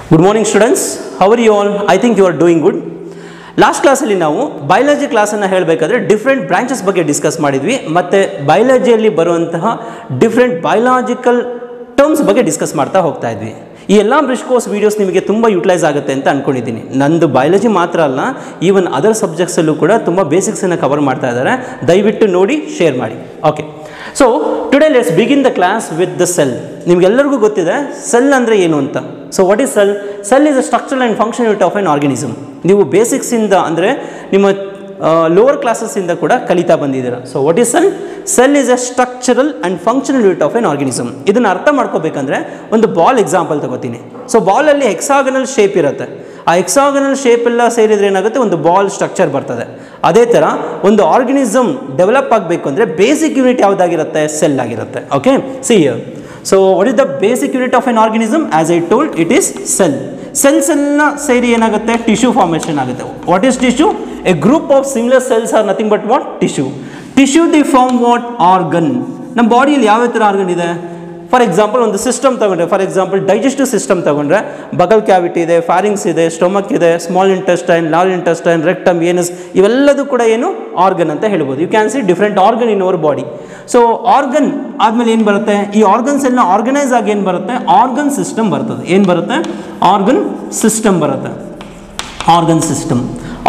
Good morning students, how are you all? I think you are doing good. Last class ಅಲ್ಲಿ ನಾವು biology class ಅನ್ನು ಹೇಳಬೇಕಾದ್ರೆ different branches ಬಗ್ಗೆ discuss ಮಾಡಿದ್ವಿ ಮತ್ತೆ ಬಯಾಲಜಿಯಲ್ಲಿ ಬರುವಂತಹ ಡಿಫರೆಂಟ್ ಬಯಾಲಜಿಕಲ್ ಟರ್ಮ್ಸ್ ಬಗ್ಗೆ ಡಿಸ್ಕಸ್ ಮಾಡ್ತಾ ಹೋಗ್ತಾ ಇದ್ವಿ. ಈ ಎಲ್ಲ ಬ್ರಿಡ್ಜ್ ಕೋರ್ಸ್ ವಿಡಿಯೋಸ್ ನಿಮಗೆ ತುಂಬ ಯೂಟಿಲೈಸ್ ಆಗುತ್ತೆ ಅಂತ ಅನ್ಕೊಂಡಿದ್ದೀನಿ. ನಂದು ಬಯಾಲಜಿ ಮಾತ್ರ ಅಲ್ಲ, ಈವನ್ ಅದರ್ ಸಬ್ಜೆಕ್ಟ್ಸಲ್ಲೂ ಕೂಡ ತುಂಬ ಬೇಸಿಕ್ಸನ್ನು ಕವರ್ ಮಾಡ್ತಾ ಇದ್ದಾರೆ. ದಯವಿಟ್ಟು ನೋಡಿ, ಶೇರ್ ಮಾಡಿ. Okay, so today let's begin the class with the cell. ನಿಮಗೆಲ್ಲರಿಗೂ ಗೊತ್ತಿದೆ ಸೆಲ್ ಅಂದರೆ ಏನು ಅಂತ. So what is cell? Cell is a structural and functionality of an organism. ನೀವು ಬೇಸಿಕ್ಸಿಂದ ಅಂದರೆ ನಿಮ್ಮ ಲೋವರ್ ಕ್ಲಾಸಸ್ಸಿಂದ ಕೂಡ ಕಲಿತಾ ಬಂದಿದ್ದೀರಾ. So what is cell? Cell is A structural and functional unit of an organism. ಇದನ್ನು ಅರ್ಥ ಮಾಡ್ಕೋಬೇಕಂದ್ರೆ ಒಂದು ಬಾಲ್ ಎಕ್ಸಾಂಪಲ್ ತಗೋತೀನಿ. ಸೊ ಬಾಲಲ್ಲಿ ಹೆಕ್ಸಾಗನಲ್ ಶೇಪ್ ಇರುತ್ತೆ. ಆ ಹೆಕ್ಸಾಗನಲ್ ಶೇಪ್ ಎಲ್ಲ ಸೇರಿದ್ರೆ ಏನಾಗುತ್ತೆ, ಒಂದು ಬಾಲ್ ಸ್ಟ್ರಕ್ಚರ್ ಬರ್ತದೆ. ಅದೇ ಥರ ಒಂದು ಆರ್ಗನಿಸಮ್ ಡೆವಲಪ್ ಆಗಬೇಕು ಅಂದರೆ ಬೇಸಿಕ್ ಯೂನಿಟ್ ಯಾವುದಾಗಿರುತ್ತೆ? ಸೆಲ್ ಆಗಿರುತ್ತೆ. Okay, see here. So what is the basic unit of an organism? As I told, it is cell. Cells ಎಲ್ಲ ಸೇರಿ ಏನಾಗುತ್ತೆ? ಟಿಶ್ಯೂ ಫಾರ್ಮೇಷನ್ ಆಗುತ್ತೆ. What is tissue? A group of similar cells are nothing but what? Tissue. Tissue the form what? Organ. ನಮ್ಮ ಬಾಡಿಯಲ್ಲಿ ಯಾವ ಥರ organ ಇದೆ? For example ಒಂದು ಸಿಸ್ಟಮ್ ತಗೊಂಡ್ರೆ, ಫಾರ್ ಎಕ್ಸಾಂಪಲ್ ಡೈಜೆಸ್ಟಿವ್ ಸಿಸ್ಟಮ್ ತಗೊಂಡ್ರೆ ಬಗಲ್ ಕ್ಯಾವಿಟಿ ಇದೆ, ಫ್ಯಾರಿಂಗ್ಸ್ ಇದೆ, ಸ್ಟೊಮಕ್ ಇದೆ, small intestine, large intestine, rectum, anus, ಇವೆಲ್ಲದೂ ಕೂಡ ಏನು ಆರ್ಗನ್ ಅಂತ ಹೇಳ್ಬೋದು. You can see different organ in our body. So organ ಆದಮೇಲೆ ಏನು ಬರುತ್ತೆ? ಈ ಆರ್ಗನ್ಸ್ ಎಲ್ಲ ಆರ್ಗನೈಸ್ ಆಗಿ ಏನು ಬರುತ್ತೆ? ಆರ್ಗನ್ ಸಿಸ್ಟಮ್ ಬರ್ತದೆ. ಏನು ಬರುತ್ತೆ? ಆರ್ಗನ್ ಸಿಸ್ಟಮ್ ಬರುತ್ತೆ. Organ system.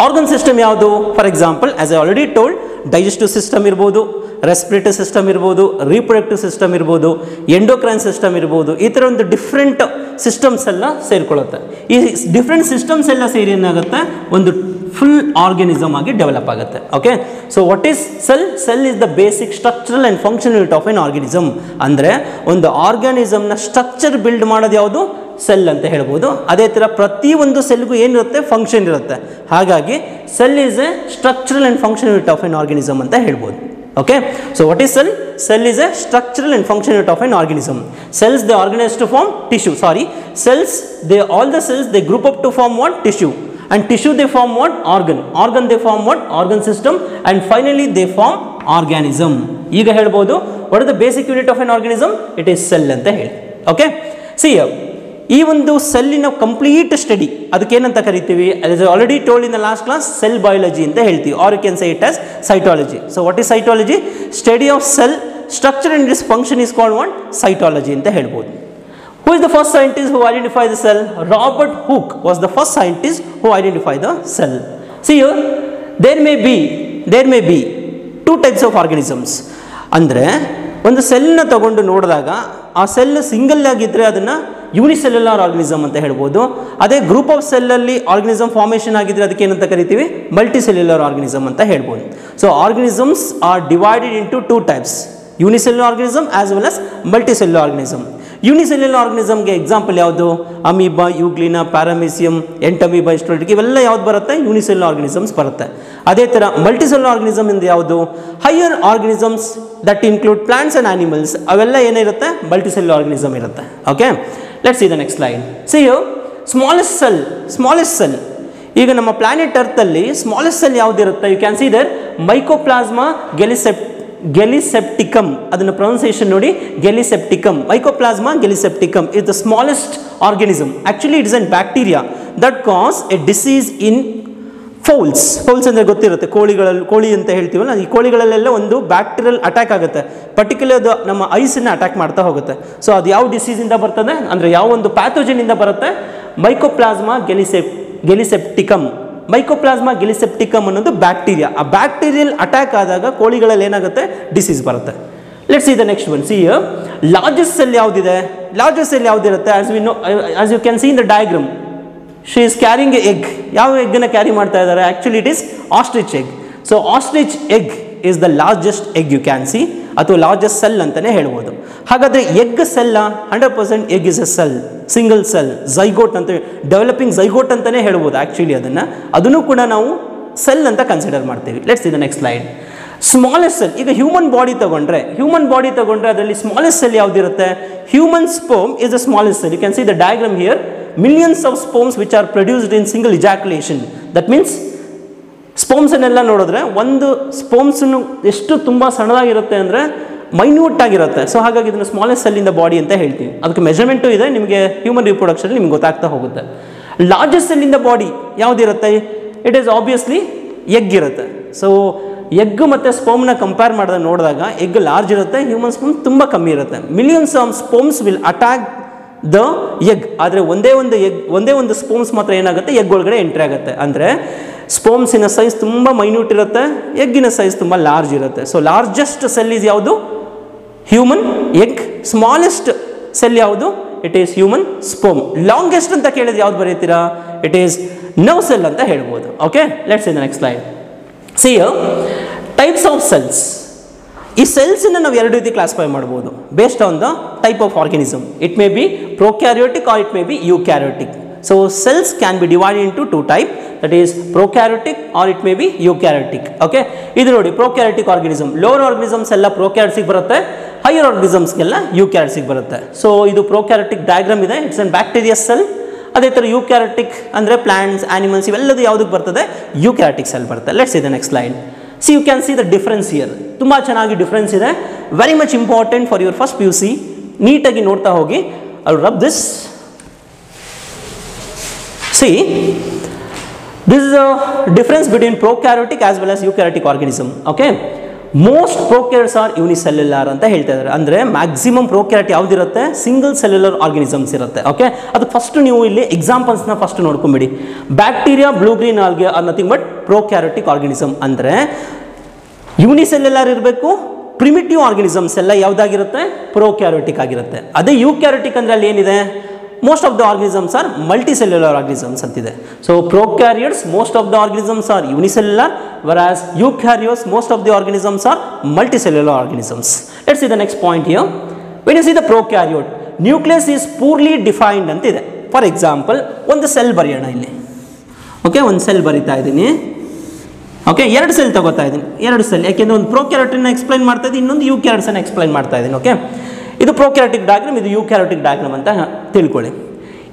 ಆರ್ಗನ್ ಸಿಸ್ಟಮ್ ಯಾವುದು? For example as I already told, digestive system ಇರ್ಬೋದು, ರೆಸ್ಪಿರೇಟರಿ ಸಿಸ್ಟಮ್ ಇರ್ಬೋದು, ರೀಪ್ರೊಡಕ್ಟಿವ್ ಸಿಸ್ಟಮ್ ಇರ್ಬೋದು, ಎಂಡೋಕ್ರೈನ್ ಸಿಸ್ಟಮ್ ಇರ್ಬೋದು. ಈ ಥರ ಒಂದು ಡಿಫ್ರೆಂಟ್ ಸಿಸ್ಟಮ್ಸ್ ಎಲ್ಲ ಸೇರಿಕೊಳ್ಳುತ್ತೆ. ಈ ಡಿಫ್ರೆಂಟ್ ಸಿಸ್ಟಮ್ಸ್ ಎಲ್ಲ ಸೇರಿ ಏನಾಗುತ್ತೆ? ಒಂದು ಫುಲ್ ಆರ್ಗನಿಸಮ್ ಆಗಿ ಡೆವಲಪ್ ಆಗುತ್ತೆ. Okay, so what is cell? Cell is the basic structural and functional unit of an organism. ಅಂದರೆ ಒಂದು ಆರ್ಗನಿಸಮ್ನ ಸ್ಟ್ರಕ್ಚರ್ ಬಿಲ್ಡ್ ಮಾಡೋದು ಯಾವುದು? ಸೆಲ್ ಅಂತ ಹೇಳ್ಬೋದು. ಅದೇ ಥರ ಪ್ರತಿಯೊಂದು ಸೆಲ್ಗೂ ಏನಿರುತ್ತೆ? ಫಂಕ್ಷನ್ ಇರುತ್ತೆ. ಹಾಗಾಗಿ cell is A structural and functional unit of an organism ಅಂತ ಹೇಳ್ಬೋದು. Okay, so what is cell? Cell is a structural and functional unit of an organism. Cells, they organize to form tissue. Cells, all the cells they group up to form what? Tissue. And tissue they form what? Organ. Organ they form what? Organ system. And finally they form organism. ಈಗ ಹೇಳ್ಬೋದು, what is the basic unit of an organism? It is cell ಅಂತ ಹೇಳಿ. Okay, see here. ಈ ಒಂದು ಸೆಲ್ಲಿನ complete study ಅದಕ್ಕೇನಂತ ಕರಿತೀವಿ? As already told in the last class, cell biology ಅಂತ ಹೇಳ್ತೀವಿ, or you can say it as cytology. So what is cytology? Study of cell structure and its function is called what? Cytology ಅಂತ ಹೇಳ್ಬೋದು. Who is the first scientist who identify the cell? Robert Hooke was the first scientist who identify the cell. See here, there may be two types of organisms. ಅಂದರೆ ಒಂದು ಸೆಲ್ನ ತಗೊಂಡು ನೋಡಿದಾಗ ಆ cell single ಆಗಿದ್ದರೆ ಅದನ್ನು unicellular organism ಅಂತ ಹೇಳ್ಬೋದು. ಅದೇ ಗ್ರೂಪ್ ಆಫ್ ಸೆಲ್ಲಲ್ಲಿ ಆರ್ಗನಿಸಮ್ ಫಾರ್ಮೇಷನ್ ಆಗಿದ್ರೆ ಅದಕ್ಕೆ ಏನಂತ ಕರಿತೀವಿ? ಮಲ್ಟಿಸೆಲ್ಯುಲರ್ ಆರ್ಗನಿಸಮ್ ಅಂತ ಹೇಳ್ಬೋದು. So organisms are divided into two types, unicellular organism as well as multicellular organism. Unicellular ಆರ್ಗನಿಸಮ್ಗೆ ಎಕ್ಸಾಂಪಲ್ ಯಾವುದು? Amoeba, euglena, paramecium, entamoeba, histolytic, ಇವೆಲ್ಲ ಯಾವ್ದು ಬರುತ್ತೆ? ಯೂನಿಸೆಲ್ಯುಲರ್ ಆರ್ಗನಿಸಮ್ಸ್ ಬರುತ್ತೆ. ಅದೇ ಥರ ಮಲ್ಟಿಸೆಲ್ಯುಲರ್ ಆರ್ಗನಿಸಮ್ ಇಂದ ಯಾವುದು? Higher organisms that include plants and animals, ಅವೆಲ್ಲ ಏನಿರುತ್ತೆ? ಮಲ್ಟಿಸೆಲ್ಯುಲರ್ ಆರ್ಗನಿಸಮ್ ಇರುತ್ತೆ. Okay, let's see the next slide. See you smallest cell. ಈಗ ನಮ್ಮ ಪ್ಲಾನೆಟ್ ಅರ್ಥಲ್ಲಿ ಸ್ಮಾಲೆಸ್ಟ್ ಸೆಲ್ ಯಾವುದಿರುತ್ತೆ? You can see there mycoplasma gallisepticum. ಅದನ್ನು ಪ್ರೊನೌನ್ಸಿಯೇಷನ್ ನೋಡಿ, gallisepticum. Mycoplasma gallisepticum is the smallest organism. Actually it is an bacteria that causes a disease in fowls. Fowls ಅಂದರೆ ಗೊತ್ತಿರುತ್ತೆ, ಕೋಳಿ ಅಂತ ಹೇಳ್ತೀವಲ್ಲ, ಈ ಕೋಳಿಗಳಲ್ಲೆಲ್ಲ ಒಂದು ಬ್ಯಾಕ್ಟೀರಿಯಲ್ ಅಟ್ಯಾಕ್ ಆಗುತ್ತೆ. ಪರ್ಟಿಕ್ಯುಲರ್ ನಮ್ಮ ಐಸನ್ನು ಅಟ್ಯಾಕ್ ಮಾಡ್ತಾ ಹೋಗುತ್ತೆ. ಸೊ ಅದು ಯಾವ ಡಿಸೀಸಿಂದ ಬರ್ತದೆ ಅಂದರೆ ಯಾವ ಒಂದು ಪ್ಯಾಥೋಜನಿಂದ ಬರುತ್ತೆ? ಮೈಕೋಪ್ಲಾಸ್ಮಾ ಗೆಲಿಸೆಪ್ಟಿಕಮ್. ಮೈಕೋಪ್ಲಾಸ್ಮಾ ಗೆಲಿಸೆಪ್ಟಿಕಮ್ ಅನ್ನೋದು ಬ್ಯಾಕ್ಟೀರಿಯಾ. ಆ ಬ್ಯಾಕ್ಟೀರಿಯಲ್ ಅಟ್ಯಾಕ್ ಆದಾಗ ಕೋಳಿಗಳಲ್ಲಿ ಏನಾಗುತ್ತೆ? ಡಿಸೀಸ್ ಬರುತ್ತೆ. Let's see the next one. See here, largest cell ಯಾವುದಿದೆ? ಲಾರ್ಜೆಸ್ಟ್ ಸೆಲ್ ಯಾವುದಿರುತ್ತೆ? As you can see in the diagram, she is carrying a egg. ಯಾವ ಎಗ್ಗನ್ನು ಕ್ಯಾರಿ ಮಾಡ್ತಾ ಇದ್ದಾರೆ? Actually it is ostrich egg. So ostrich egg is the largest egg you can see, ಅಥವಾ largest cell ಅಂತಲೇ ಹೇಳ್ಬೋದು. ಹಾಗಾದರೆ egg ಸೆಲ್ಲ? 100% egg is a cell, single cell, zygote ಅಂತ, ಡೆವಲಪಿಂಗ್ ಝೈಗೋಟ್ ಅಂತಲೇ ಹೇಳ್ಬೋದು ಆ್ಯಕ್ಚುಲಿ ಅದನ್ನು ಕೂಡ ನಾವು ಸೆಲ್ ಅಂತ ಕನ್ಸಿಡರ್ ಮಾಡ್ತೀವಿ. Let's see the next slide. Smallest cell. ಈಗ ಹ್ಯೂಮನ್ ಬಾಡಿ ತಗೊಂಡ್ರೆ ಅದರಲ್ಲಿ ಸ್ಮಾಲೆಸ್ಟ್ ಸೆಲ್ ಯಾವುದಿರುತ್ತೆ? Human sperm is the smallest cell. You can see the diagram here. Millions of sperms which are produced in single ejaculation. That means ಸ್ಪರ್ಮ್ಸನ್ನೆಲ್ಲ ನೋಡಿದ್ರೆ ಒಂದು ಸ್ಪರ್ಮ್ಸನ್ನು ಎಷ್ಟು ತುಂಬ ಸಣ್ಣದಾಗಿರುತ್ತೆ ಅಂದರೆ minute ಆಗಿರುತ್ತೆ. ಸೊ ಹಾಗಾಗಿ ಇದನ್ನು smallest cell in the body ಅಂತ ಹೇಳ್ತೀವಿ. ಅದಕ್ಕೆ ಮೆಜರ್ಮೆಂಟು ಇದೆ, ನಿಮಗೆ ಹ್ಯೂಮನ್ ರಿಪ್ರೊಡಕ್ಷನ್ ನಿಮ್ಗೆ ಗೊತ್ತಾಗ್ತಾ ಹೋಗುತ್ತೆ. Largest cell in the body ಯಾವುದಿರುತ್ತೆ? ಇಟ್ ಈಸ್ ಆಬ್ವಿಯಸ್ಲಿ ಎಗ್ ಇರುತ್ತೆ. ಸೊ ಎಗ್ ಮತ್ತು ಸ್ಪರ್ಮ್ನ ಕಂಪೇರ್ ಮಾಡಿದಾಗ ನೋಡಿದಾಗ ಎಗ್ ಲಾರ್ಜ್ ಇರುತ್ತೆ, ಹ್ಯೂಮನ್ ಸ್ಪರ್ಮ್ ತುಂಬ ಕಮ್ಮಿ ಇರುತ್ತೆ. Millions of sperms will attack the egg. ಆದರೆ ಒಂದೇ ಒಂದು ಸ್ಪರ್ಮ್ಸ್ ಮಾತ್ರ ಏನಾಗುತ್ತೆ, ಎಗ್ ಒಳಗಡೆ ಎಂಟ್ರಿ ಆಗುತ್ತೆ. ಅಂದರೆ ಸ್ಪರ್ಮ್ಸಿನ ಸೈಜ್ ತುಂಬ ಮೈನ್ಯೂಟ್ ಇರುತ್ತೆ, ಎಗ್ಗಿನ ಸೈಜ್ ತುಂಬ ಲಾರ್ಜ್ ಇರುತ್ತೆ. ಸೊ ಲಾರ್ಜೆಸ್ಟ್ ಸೆಲ್ ಈಸ್ ಯಾವುದು? Human egg. ಸ್ಮಾಲೆಸ್ಟ್ ಸೆಲ್ ಯಾವುದು? It is human sperm. Longest ಅಂತ ಕೇಳಿದ್ರೆ ಯಾವ್ದು ಬರೀತೀರಾ? ಇಟ್ ಈಸ್ ನರ್ವ್ ಸೆಲ್ ಅಂತ ಹೇಳ್ಬೋದು. Okay, let's see the next slide. See types of cells. ಈ ಸೆಲ್ಸನ್ನು ನಾವು ಎರಡು ರೀತಿ ಕ್ಲಾಸಿಫೈ ಮಾಡ್ಬೋದು based on the type of organism. It may be prokaryotic or it may be eukaryotic. So cells can be divided into two types, that is prokaryotic or it may be eukaryotic. Okay, ಇದು ನೋಡಿ prokaryotic organism. Lower organisms ಎಲ್ಲ prokaryotic ಬರುತ್ತೆ, higher organisms ಎಲ್ಲ eukaryotic ಬರುತ್ತೆ. So ಇದು prokaryotic diagram ಇದೆ, it's a bacterial cell. ಅದೇ ಥರ eukaryotic ಅಂದರೆ plants, animals ಇವೆಲ್ಲದು ಯಾವುದಕ್ಕೆ ಬರ್ತದೆ? eukaryotic cell ಬರುತ್ತೆ. Let's see the next slide. See, you can see the difference here. ತುಂಬ ಚೆನ್ನಾಗಿ ಡಿಫ್ರೆನ್ಸ್ ಇದೆ. Very much important for your first PUC. ನೀಟಾಗಿ ನೋಡ್ತಾ ಹೋಗಿ. I'll rub this. See, this is a difference between prokaryotic as well as eukaryotic organism. Okay, most prokaryotes are unicellular ಅಂತ ಹೇಳ್ತಾ ಇದ್ದಾರೆ. ಅಂದರೆ ಮ್ಯಾಕ್ಸಿಮಮ್ ಪ್ರೊಕ್ಯಾರಿಯೋಟ್ ಯಾವುದಿರುತ್ತೆ? ಸಿಂಗಲ್ ಸೆಲ್ಯುಲರ್ ಆರ್ಗನಿಸಮ್ಸ್ ಇರುತ್ತೆ. Okay, ಅದಕ್ಕೆ ಫಸ್ಟ್ ನೀವು ಇಲ್ಲಿ ಎಕ್ಸಾಂಪಲ್ಸ್ನ ಫಸ್ಟ್ ನೋಡ್ಕೊಂಬಿಡಿ. Bacteria, blue green algae are nothing but prokaryotic organism. ಅಂದರೆ ಯೂನಿಸೆಲ್ಯುಲರ್ ಇರಬೇಕು. ಪ್ರಿಮಿಟಿವ್ ಆರ್ಗನಿಸಮ್ಸ್ ಎಲ್ಲ ಯಾವುದಾಗಿರುತ್ತೆ? ಪ್ರೊಕ್ಯಾರಿಯೋಟಿಕ್ ಆಗಿರುತ್ತೆ. ಅದೇ ಯೂಕ್ಯಾರಿಯೋಟಿಕ್ ಅಂದರೆ ಅಲ್ಲಿ ಏನಿದೆ? Most of the organisms are multicellular organisms ಅಂತಿದೆ. So prokaryotes, most of the organisms are unicellular, whereas eukaryotes, most of the organisms are multicellular organisms. Let's see the next point here. When you see the prokaryote, nucleus is poorly defined ಅಂತಿದೆ. For example, ಒಂದು cell ಬರೆಯೋಣ ಇಲ್ಲಿ. Okay, ಒಂದು cell ಬರಿತಾ ಇದ್ದೀನಿ. Okay, ಎರಡು cell ತಗೋತಾ ಇದ್ದೀನಿ, ಎರಡು ಸೆಲ್. ಯಾಕೆಂದರೆ ಒಂದು ಪ್ರೊಕ್ಯಾರಿಯೋಟನ್ನ ಎಕ್ಸ್ಪ್ಲೈನ್ ಮಾಡ್ತಾ ಇದ್ದೀನಿ, ಇನ್ನೊಂದು ಯೂಕ್ಯಾರಿಯೋಟ್ಸನ್ನು ಎಕ್ಸ್ಪ್ಲೈನ್ ಮಾಡ್ತಾ ಇದ್ದೀನಿ. ಓಕೆ, ಇದು ಪ್ರೊಕ್ಯಾರಿಯೋಟಿಕ್ ಡಯಾಗ್ರಾಮ್, ಇದು ಯೂಕ್ಯಾರಿಯೋಟಿಕ್ ಡಯಾಗ್ರಾಮ್ ಅಂತ ತಿಳ್ಕೊಳ್ಳಿ.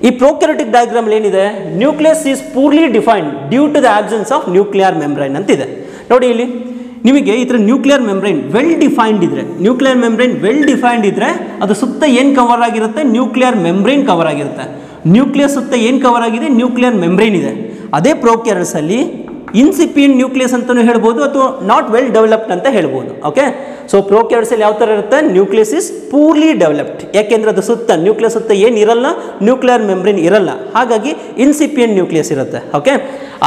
ಈ ಪ್ರೊಕ್ಯಾರಿಯೋಟಿಕ್ ಡಯಾಗ್ರಾಮ್ ಏನಿದೆ? Nucleus is poorly defined due to the absence of nuclear membrane ಅಂತಿದೆ. ನೋಡಿ ಇಲ್ಲಿ ನಿಮಗೆ ಈ ಥರ ನ್ಯೂಕ್ಲಿಯರ್ ಮೆಂಬ್ರೈನ್ ವೆಲ್ ಡಿಫೈನ್ಡ್ ಇದ್ರೆ, ನ್ಯೂಕ್ಲಿಯರ್ ಮೆಂಬ್ರೈನ್ ವೆಲ್ ಡಿಫೈನ್ಡ್ ಇದ್ರೆ ಅದು ಸುತ್ತ ಏನು ಕವರ್ ಆಗಿರುತ್ತೆ? ನ್ಯೂಕ್ಲಿಯರ್ ಮೆಂಬ್ರೈನ್ ಕವರ್ ಆಗಿರುತ್ತೆ. ನ್ಯೂಕ್ಲಿಯಸ್ ಸುತ್ತ ಏನು ಕವರ್ ಆಗಿದೆ? ನ್ಯೂಕ್ಲಿಯರ್ ಮೆಂಬ್ರೈನ್ ಇದೆ. ಅದೇ ಪ್ರೊಕ್ಯಾರಿಯೋಟ್ಸ್ ಅಲ್ಲಿ ಇನ್ಸಿಪಿಯಂಟ್ ನ್ಯೂಕ್ಲಿಯಸ್ ಅಂತಲೂ ಹೇಳ್ಬೋದು, ಅಥವಾ ನಾಟ್ ವೆಲ್ ಡೆವಲಪ್ಡ್ ಅಂತ ಹೇಳ್ಬೋದು. ಓಕೆ, ಸೊ ಪ್ರೊಕ್ಯಾರಿಯೋಟ್ಸ್ ಅಲ್ಲಿ ಯಾವ ಥರ ಇರುತ್ತೆ? Nucleus is poorly developed. ಯಾಕೆಂದರೆ ಅದು ಸುತ್ತ ನ್ಯೂಕ್ಲಿಯಸ್ ಸುತ್ತ ಏನು ಇರಲ್ಲ, ನ್ಯೂಕ್ಲಿಯರ್ ಮೆಂಬ್ರೇನ್ ಇರಲ್ಲ, ಹಾಗಾಗಿ ಇನ್ಸಿಪಿಯಂಟ್ ನ್ಯೂಕ್ಲಿಯಸ್ ಇರುತ್ತೆ. ಓಕೆ,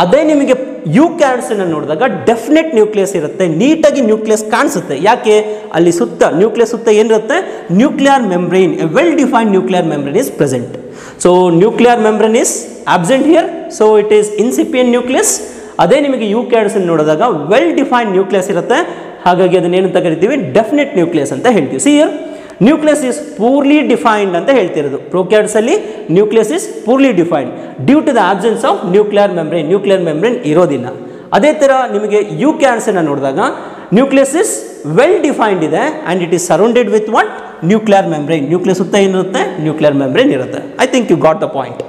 ಅದೇ ನಿಮಗೆ ಯೂಕ್ಯಾರಿಯೋಟ್ಸನ್ನು ನೋಡಿದಾಗ ಡೆಫಿನೆಟ್ ನ್ಯೂಕ್ಲಿಯಸ್ ಇರುತ್ತೆ, ನೀಟಾಗಿ ನ್ಯೂಕ್ಲಿಯಸ್ ಕಾಣಿಸುತ್ತೆ. ಯಾಕೆ? ಅಲ್ಲಿ ಸುತ್ತ ನ್ಯೂಕ್ಲಿಯಸ್ ಸುತ್ತ ಏನಿರುತ್ತೆ? Nuclear membrane, a well defined nuclear membrane is present. So nuclear membrane is absent here, so it is incipient nucleus. ಅದೇ ನಿಮಗೆ ಯೂಕ್ಯಾರಿಯೋಟ್ಸ್ ನೋಡಿದಾಗ ವೆಲ್ ಡಿಫೈನ್ಡ್ ನ್ಯೂಕ್ಲಿಯಸ್ ಇರುತ್ತೆ, ಹಾಗಾಗಿ ಅದನ್ನೇನಂತ ಕರಿತೀವಿ? ಡೆಫಿನೆಟ್ ನ್ಯೂಕ್ಲಿಯಸ್ ಅಂತ ಹೇಳ್ತೀವಿ. See here, nucleus is poorly defined ಅಂತ ಹೇಳ್ತಿರೋದು. ಪ್ರೊಕ್ಯಾರಿಯೋಟ್ಸ್ ಅಲ್ಲಿ nucleus is poorly defined due to the absence of nuclear membrane. Nuclear membrane ಇರೋದಿಲ್ಲ. ಅದೇ ಥರ ನಿಮಗೆ ಯೂಕ್ಯಾರಿಯೋಟ್ಸನ್ನು ನೋಡಿದಾಗ ನ್ಯೂಕ್ಲಿಯಸ್ ಇಸ್ ವೆಲ್ ಡಿಫೈನ್ಡ್ ಇದೆ and it is surrounded with what? Nuclear membrane. Nucleus ಸುತ್ತ ಏನಿರುತ್ತೆ? ನ್ಯೂಕ್ಲಿಯರ್ ಮೆಂಬ್ರೇನ್ ಇರುತ್ತೆ. I think you got the point.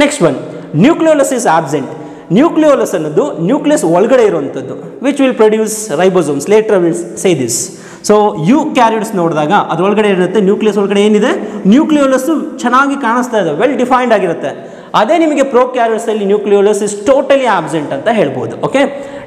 Next one, nucleolus is absent. Nucleolus ಅನ್ನೋದು ನ್ಯೂಕ್ಲಿಯಸ್ ಒಳಗಡೆ ಇರುವಂಥದ್ದು, which will produce ribosomes. Later will say this. So eukaryotes ನೋಡಿದಾಗ ಅದರೊಳಗಡೆ ಇರುತ್ತೆ, nucleus ಒಳಗಡೆ ಏನಿದೆ? ನ್ಯೂಕ್ಲಿಯೋಲಸ್ಸು ಚೆನ್ನಾಗಿ ಕಾಣಿಸ್ತಾ ಇದೆ, ವೆಲ್ ಡಿಫೈನ್ಡ್ ಆಗಿರುತ್ತೆ. ಅದೇ ನಿಮಗೆ ಪ್ರೊಕ್ಯಾರಿಯೋಟ್ಸ್ ಅಲ್ಲಿ ನ್ಯೂಕ್ಲಿಯೋಲಸ್ ಇಸ್ ಟೋಟಲಿ ಆಬ್ಸೆಂಟ್ ಅಂತ ಹೇಳ್ಬೋದು. Okay,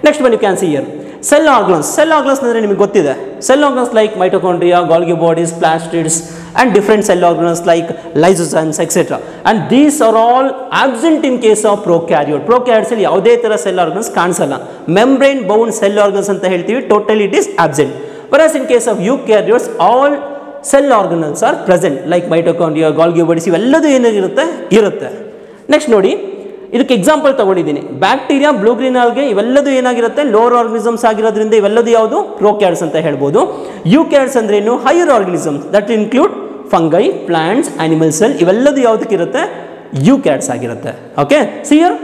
next one you can see here cell organs. Cell organs ಅಂದರೆ ನಿಮಗೆ ಗೊತ್ತಿದೆ. Cell organs like mitochondria, Golgi bodies, plastids and different cell organelles like lysosomes etc. and these are all absent in case of prokaryote. Prokaryotes ಅಲ್ಲಿ ಯಾವುದೇ ತರ cell organs ಕಾಣಿಸಲ್ಲ, membrane bound cell organs ಅಂತ ಹೇಳ್ತೀವಿ, totally it is absent. Whereas in case of eukaryotes all cell organelles are present like mitochondria, Golgi Bodies ಇವೆಲ್ಲದೂ ಏನಾಗಿರುತ್ತೆ? ಇರುತ್ತೆ. Next ನೋಡಿ, ಇದಕ್ಕೆ ಎಕ್ಸಾಂಪಲ್ ತಗೊಂಡಿದ್ದೀನಿ. ಬ್ಯಾಕ್ಟೀರಿಯಾ, ಬ್ಲೂ ಗ್ರೀನ್ ಆಲ್ಗೆ ಇವೆಲ್ಲದೂ ಏನಾಗಿರುತ್ತೆ? ಲೋವರ್ ಆರ್ಗನಿಸಮ್ಸ್ ಆಗಿರೋದ್ರಿಂದ ಇವೆಲ್ಲದೂ ಯಾವುದು? ಪ್ರೊಕ್ಯಾರಿಯೋಟ್ಸ್ ಅಂತ ಹೇಳ್ಬೋದು. ಯೂಕ್ಯಾರಿಯೋಟ್ಸ್ ಅಂದ್ರೆ ಏನು? Higher organisms that include fungi, plants, animal cell ಇವೆಲ್ಲದೂ ಯಾವುದಕ್ಕಿರುತ್ತೆ? ಯೂಕ್ಯಾರಿಯೋಟ್ಸ್ ಆಗಿರುತ್ತೆ. Okay, see here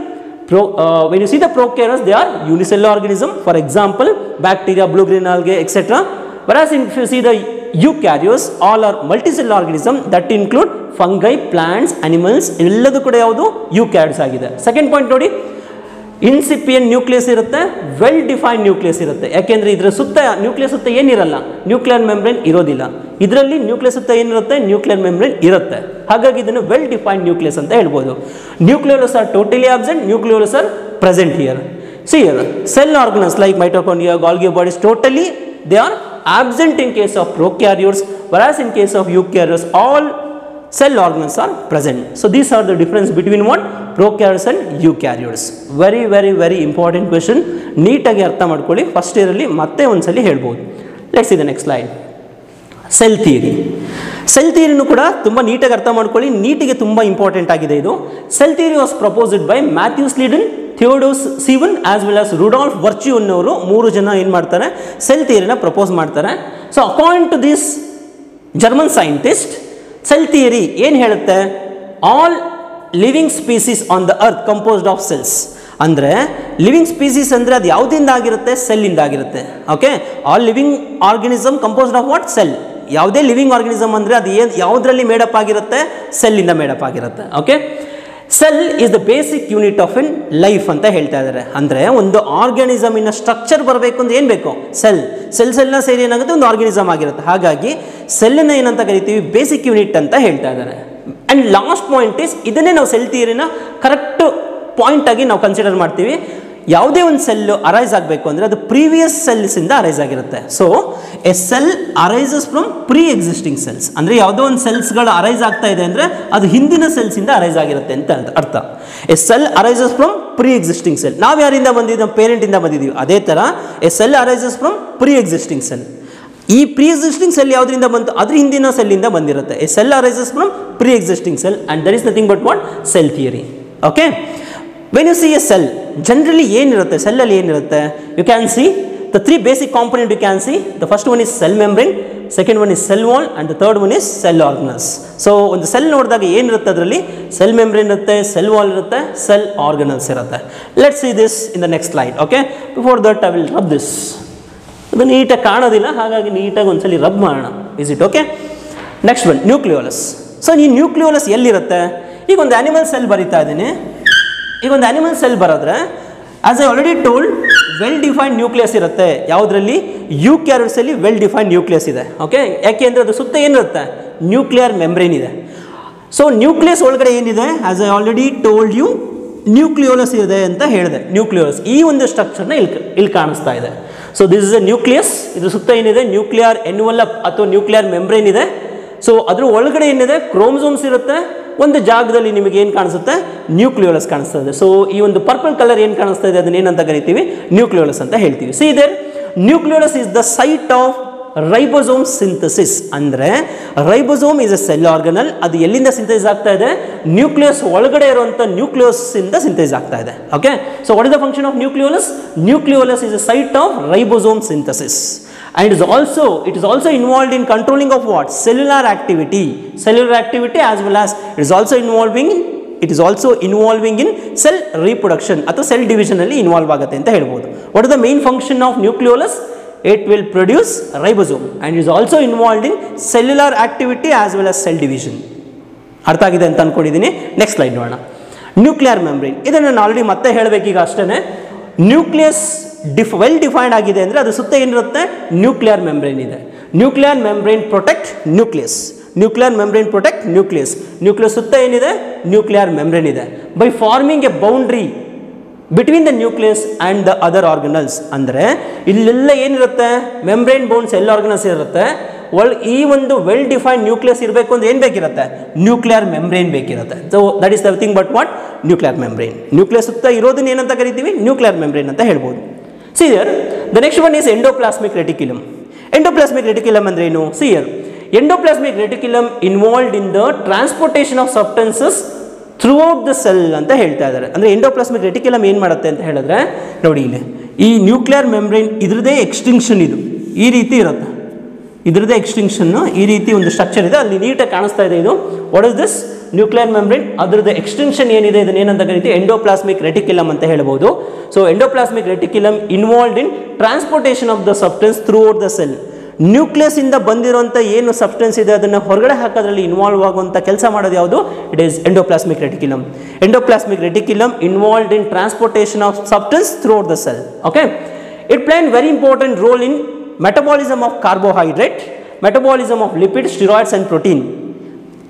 when you see the prokaryotes they are unicellular organism, for example bacteria, blue green algae etc. Whereas if you see the eukaryotes all are multicellular organism that include fungi, plants, animals ಎಲ್ಲದೂ ಕೂಡ ಯಾವುದು? ಯೂಕ್ಯಾರಿಯೋಟ್ಸ್ ಆಗಿದೆ. Second point ನೋಡಿ, ಇನ್ಸಿಪಿಯಂಟ್ nucleus ಇರುತ್ತೆ, well defined nucleus ಇರುತ್ತೆ. ಯಾಕೆಂದರೆ ಇದರ ಸುತ್ತ ನ್ಯೂಕ್ಲಿಯಸ್ ಸುತ್ತ ಏನಿರಲ್ಲ, ನ್ಯೂಕ್ಲಿಯರ್ ಮೆಂಬ್ರೇನ್ ಇರೋದಿಲ್ಲ. ಇದರಲ್ಲಿ ನ್ಯೂಕ್ಲಿಯಸ್ ಸುತ್ತ ಏನಿರುತ್ತೆ, ನ್ಯೂಕ್ಲಿಯರ್ ಮೆಂಬ್ರೇನ್ ಇರುತ್ತೆ. ಹಾಗಾಗಿ ಇದನ್ನು ವೆಲ್ ಡಿಫೈನ್ಡ್ ನ್ಯೂಕ್ಲಿಯಸ್ ಅಂತ ಹೇಳ್ಬೋದು. Nucleolus are totally absent, nucleolus are present here. See here, cell organelles like mitochondria, Golgi bodies, totally they are absent in case of prokaryotes, whereas in case of eukaryotes, all cell organelles are present. So these are the difference between what? Prokaryotes and eukaryotes. Very, very, very important question. ನೀಟಾಗಿ ಅರ್ಥ ಮಾಡ್ಕೊಳ್ಳಿ. First ಇಯರಲ್ಲಿ ಮತ್ತೆ ಒಂದ್ಸಲಿ ಹೇಳ್ಬೋದು. Let's see the next slide. Cell theory. Cell ಥಿಯರಿನೂ ಕೂಡ ತುಂಬ ನೀಟಾಗಿ ಅರ್ಥ ಮಾಡ್ಕೊಳ್ಳಿ. ನೀಟಿಗೆ ತುಂಬ ಇಂಪಾರ್ಟೆಂಟ್ ಆಗಿದೆ ಇದು. Cell theory was proposed by Matthew Schleiden, Theodor Schwann as well as Rudolf Virchow ಅವರು 3 ಜನ ಏನು ಮಾಡ್ತಾರೆ, ಸೆಲ್ ಥಿಯರಿನ ಪ್ರಪೋಸ್ ಮಾಡ್ತಾರೆ. So according to this German scientist, cell theory ಏನು ಹೇಳುತ್ತೆ, all living species on the earth composed of cells. ಅಂದರೆ living species ಅಂದರೆ ಅದು ಯಾವುದಿಂದ ಆಗಿರುತ್ತೆ, ಸೆಲ್ಲಿಂದ ಆಗಿರುತ್ತೆ. Okay, all living organism composed of what, cell. ಯಾವುದೇ ಲಿವಿಂಗ್ ಆರ್ಗನಿಸಮ್ ಅಂದರೆ ಅದು ಯಾವುದರಲ್ಲಿ ಮೇಡಪ್ ಆಗಿರುತ್ತೆ, ಸೆಲ್ಲಿಂದ ಮೇಡಪ್ ಆಗಿರುತ್ತೆ. Okay, cell is the basic unit of N life ಅಂತ ಹೇಳ್ತಾ ಇದ್ದಾರೆ. ಅಂದರೆ ಒಂದು ಆರ್ಗ್ಯಾನಿಸಮಿನ ಸ್ಟ್ರಕ್ಚರ್ ಬರಬೇಕು ಅಂದ್ರೆ ಏನು ಬೇಕು, ಸೆಲ್. ಸೆಲ್ನ ಸೇರಿ ಏನಾಗುತ್ತೆ, ಒಂದು ಆರ್ಗ್ಯಾನಿಸಮ್ ಆಗಿರುತ್ತೆ. ಹಾಗಾಗಿ ಸೆಲ್ಲನ್ನು ಏನಂತ ಕರಿತೀವಿ, ಬೇಸಿಕ್ ಯೂನಿಟ್ ಅಂತ ಹೇಳ್ತಾ ಇದ್ದಾರೆ. ಆ್ಯಂಡ್ ಲಾಸ್ಟ್ ಪಾಯಿಂಟ್ ಇಸ್, ಇದನ್ನೇ ನಾವು ಸೆಲ್ ಥಿಯರಿನ ಕರೆಕ್ಟ್ ಪಾಯಿಂಟ್ ಆಗಿ ನಾವು ಕನ್ಸಿಡರ್ ಮಾಡ್ತೀವಿ. ಯಾವುದೇ ಒಂದು ಸೆಲ್ಲು ಅರೈಸ್ ಆಗಬೇಕು ಅಂದರೆ ಅದು ಪ್ರೀವಿಯಸ್ ಸೆಲ್ಸಿಂದ ಅರೈಸ್ ಆಗಿರುತ್ತೆ. So a cell arises from pre existing cells. ಅಂದರೆ ಯಾವುದೋ ಒಂದು ಸೆಲ್ಸ್ಗಳು ಅರೈಸ್ ಆಗ್ತಾ ಇದೆ ಅಂದರೆ ಅದು ಹಿಂದಿನ ಸೆಲ್ಸಿಂದ ಅರೈಸ್ ಆಗಿರುತ್ತೆ ಅಂತ ಅರ್ಥ. A cell arises from pre existing cell. ನಾವು ಯಾರಿಂದ ಬಂದಿದ್ದೀವಿ, ನಮ್ಮ ಪೇರೆಂಟಿಂದ ಬಂದಿದ್ದೀವಿ. ಅದೇ ಥರ a cell arises from pre existing cell. ಈ ಪ್ರೀ ಎಕ್ಸಿಸ್ಟಿಂಗ್ ಸೆಲ್ ಯಾವುದರಿಂದ ಬಂತು, ಅದ್ರ ಹಿಂದಿನ ಸೆಲ್ಲಿಂದ ಬಂದಿರುತ್ತೆ. A cell arises from pre existing cell and that is nothing but what, cell theory. Okay, when you see a cell, generally ಏನಿರುತ್ತೆ ಸೆಲ್ಲಲ್ಲಿ ಏನಿರುತ್ತೆ, you can see the 3 basic component. You can see the first one is cell membrane, second one is cell wall and the third one is cell organelles. So ಒಂದು cell ನೋಡಿದಾಗ ಏನಿರುತ್ತೆ, ಅದರಲ್ಲಿ cell membrane ಇರುತ್ತೆ, cell wall ಇರುತ್ತೆ, cell organelles ಇರುತ್ತೆ. Let's see this in the next slide. Okay, before that I will rub this. ಅದು ನೀಟಾಗಿ ಕಾಣೋದಿಲ್ಲ, ಹಾಗಾಗಿ ನೀಟಾಗಿ ಒಂದ್ಸಲಿ ರಬ್ ಮಾಡೋಣ. Is it okay? Next one nucleolus. So ಈ ನ್ಯೂಕ್ಲಿಯೋಲಸ್ ಎಲ್ಲಿರುತ್ತೆ, ಈಗ ಒಂದು ಆ್ಯನಿಮಲ್ ಸೆಲ್ ಬರಿತಾ ಇದ್ದೀನಿ. ಈಗ ಒಂದು ಆ್ಯನಿಮಲ್ ಸೆಲ್ ಬರೋದ್ರೆ as I already told, well defined nucleus ಇರುತ್ತೆ. ಯಾವುದರಲ್ಲಿ, ಯೂಕ್ಯಾರಿಯೋಟ್ಸಲ್ಲಿ ವೆಲ್ ಡಿಫೈನ್ಡ್ ನ್ಯೂಕ್ಲಿಯಸ್ ಇದೆ. ಓಕೆ, ಯಾಕೆ ಅಂದರೆ ಅದು ಸುತ್ತ ಏನಿರುತ್ತೆ, ನ್ಯೂಕ್ಲಿಯರ್ ಮೆಂಬ್ರೇನ್ ಇದೆ. ಸೊ ನ್ಯೂಕ್ಲಿಯಸ್ ಒಳಗಡೆ ಏನಿದೆ, as I already told you, nucleolus ಇದೆ ಅಂತ ಹೇಳಿದೆ. ನ್ಯೂಕ್ಲಿಯೋಲಸ್ ಈ ಒಂದು ಸ್ಟ್ರಕ್ಚರ್ನ ಇಲ್ಲಿ ಕಾಣಿಸ್ತಾ ಇದೆ. So this is A nucleus. ಇದ್ರ ಸುತ್ತ ಏನಿದೆ, ನ್ಯೂಕ್ಲಿಯರ್ ಎನ್ವಲಪ್ ಅಥವಾ ನ್ಯೂಕ್ಲಿಯರ್ ಮೆಂಬ್ರೇನ್ ಇದೆ. ಸೊ ಅದ್ರ ಒಳಗಡೆ ಏನಿದೆ, ಕ್ರೋಮೋಸೋಮ್ಸ್ ಇರುತ್ತೆ. ಒಂದು ಜಾಗದಲ್ಲಿ ನಿಮಗೆ ಏನು ಕಾಣಿಸುತ್ತೆ, ನ್ಯೂಕ್ಲಿಯೋಲಸ್ ಕಾಣಿಸ್ತಾ ಇದೆ. ಸೊ ಈ ಒಂದು ಪರ್ಪಲ್ ಕಲರ್ ಏನು ಕಾಣಿಸ್ತಾ ಇದೆ, ಅದನ್ನ ಏನಂತ ಕರಿತೀವಿ, ನ್ಯೂಕ್ಲಿಯೋಲಸ್ ಅಂತ ಹೇಳ್ತೀವಿ. See there, nucleolus is the site of ribosome synthesis. ಅಂದರೆ ribosome is a cell organelle. ಅದು ಎಲ್ಲಿಂದ ಸಿಂಥಸಿಸ್ ಆಗ್ತಾ ಇದೆ, ನ್ಯೂಕ್ಲಿಯಸ್ ಒಳಗಡೆ ಇರುವಂಥ ನ್ಯೂಕ್ಲಿಯಸ್ ಇಂದ ಸಿಂಥಸಿಸ್ ಆಗ್ತಾ ಇದೆ. Okay, so what is the function of nucleolus? Nucleolus is A site of ribosome synthesis. And it is also involved in controlling of what, cellular activity as well as it is also involving in cell reproduction ಅಥವಾ cell division ಅಲ್ಲಿ involve ಆಗುತ್ತೆ ಅಂತ ಹೇಳ್ಬೋದು. What is the main function of nucleolus? It will produce ribosome and it is also involved in cellular activity as well as cell division. ಅರ್ಥ ಆಗಿದೆ ಅಂತ ಅನ್ಕೊಂಡಿದ್ದೀನಿ. Next slide ನೋಡೋಣ. Nuclear membrane. ಇದನ್ನು ನಾನು ಆಲ್ರೆಡಿ ಮತ್ತೆ ಹೇಳಬೇಕೀಗ ಅಷ್ಟೇ. ನ್ಯೂಕ್ಲಿಯಸ್ ವೆಲ್ ಡಿಫೈನ್ಡ್ ಆಗಿದೆ ಅಂದರೆ ಅದು ಸುತ್ತ ಏನಿರುತ್ತೆ, ನ್ಯೂಕ್ಲಿಯರ್ ಮೆಂಬ್ರೇನ್ ಇದೆ. Nuclear membrane protect nucleus. Nuclear membrane protect nucleus. Nucleus ಸುತ್ತ ಏನಿದೆ, ನ್ಯೂಕ್ಲಿಯರ್ ಮೆಂಬ್ರೇನ್ ಇದೆ. By farming A boundary between the nucleus and the other organelles. ಅಂದರೆ ಇಲ್ಲೆಲ್ಲ ಏನಿರುತ್ತೆ, ಮೆಂಬ್ರೇನ್ ಬೌಂಡ್ಸ್ ಎಲ್ಲ ಆರ್ಗನಲ್ಸ್ ಇರುತ್ತೆ. ಈ ಒಂದು ವೆಲ್ ಡಿಫೈನ್ಡ್ ನ್ಯೂಕ್ಲಿಯಸ್ ಇರಬೇಕು ಅಂದ್ರೆ ಏನು ಬೇಕಿರುತ್ತೆ, ನ್ಯೂಕ್ಲಿಯರ್ ಮೆಂಬ್ರೇನ್ ಬೇಕಿರುತ್ತೆ. So that is nothing but what, nuclear membrane. Nucleus ಸುತ್ತ ಇರೋದನ್ನ ಏನಂತ ಕರಿತೀವಿ, ನ್ಯೂಕ್ಲಿಯರ್ ಮೆಂಬ್ರೇನ್ ಅಂತ ಹೇಳ್ಬೋದು. See here, the next one is endoplasmic reticulum. Endoplasmic reticulum ಅಂದ್ರೆ ಏನು? See here, endoplasmic reticulum involved in the transportation of substances throughout the cell ಅಂತ ಹೇಳ್ತಾ ಇದ್ದಾರೆ. ಅಂದರೆ ಎಂಡೋಪ್ಲಾಸ್ಮಿಕ್ ರೆಟಿಕ್ಯುಲಮ್ ಏನು ಮಾಡುತ್ತೆ ಅಂತ ಹೇಳಿದ್ರೆ, ನೋಡಿ ಇಲ್ಲಿ ಈ ನ್ಯೂಕ್ಲಿಯರ್ ಮೆಂಬ್ರೇನ್ ಇದ್ರದೇ ಎಕ್ಸ್ಟಿಂಕ್ಷನ್, ಇದು ಈ ರೀತಿ ಇರುತ್ತೆ. ಇದ್ರದೇ ಎಕ್ಸ್ಟಿಂಕ್ಷನ್, ಈ ರೀತಿ ಒಂದು ಸ್ಟ್ರಕ್ಚರ್ ಇದೆ, ಅಲ್ಲಿ ನೀಟಾಗಿ ಕಾಣಿಸ್ತಾ ಇದೆ. ಇದು what is this, nuclear membrane. ಅದರದ್ದು ಎಕ್ಸ್ಟೆನ್ಷನ್ ಏನಿದೆ, ಇದನ್ನ ಏನಂತ ಕರಿತೀವಿ, ಎಂಡೋಪ್ಲಾಸ್ಮಿಕ್ ರೆಟಿಕ್ಯುಲಮ್ ಅಂತ ಹೇಳ್ಬೋದು. So endoplasmic reticulum involved in transportation of the substance through out the cell. Nucleus ಇಂದ ಬಂದಿರುವಂಥ ಏನು ಸಬ್ಸ್ಟೆನ್ಸ್ ಇದೆ ಅದನ್ನು ಹೊರಗಡೆ ಹಾಕೋದ್ರಲ್ಲಿ ಇನ್ವಾಲ್ವ್ ಆಗುವಂಥ ಕೆಲಸ ಮಾಡೋದು ಯಾವುದು? It is endoplasmic reticulum. Endoplasmic reticulum involved in transportation of substance throughout the cell. Okay, it plain very important role in metabolism of carbohydrate, metabolism of lipid, steroids and protein.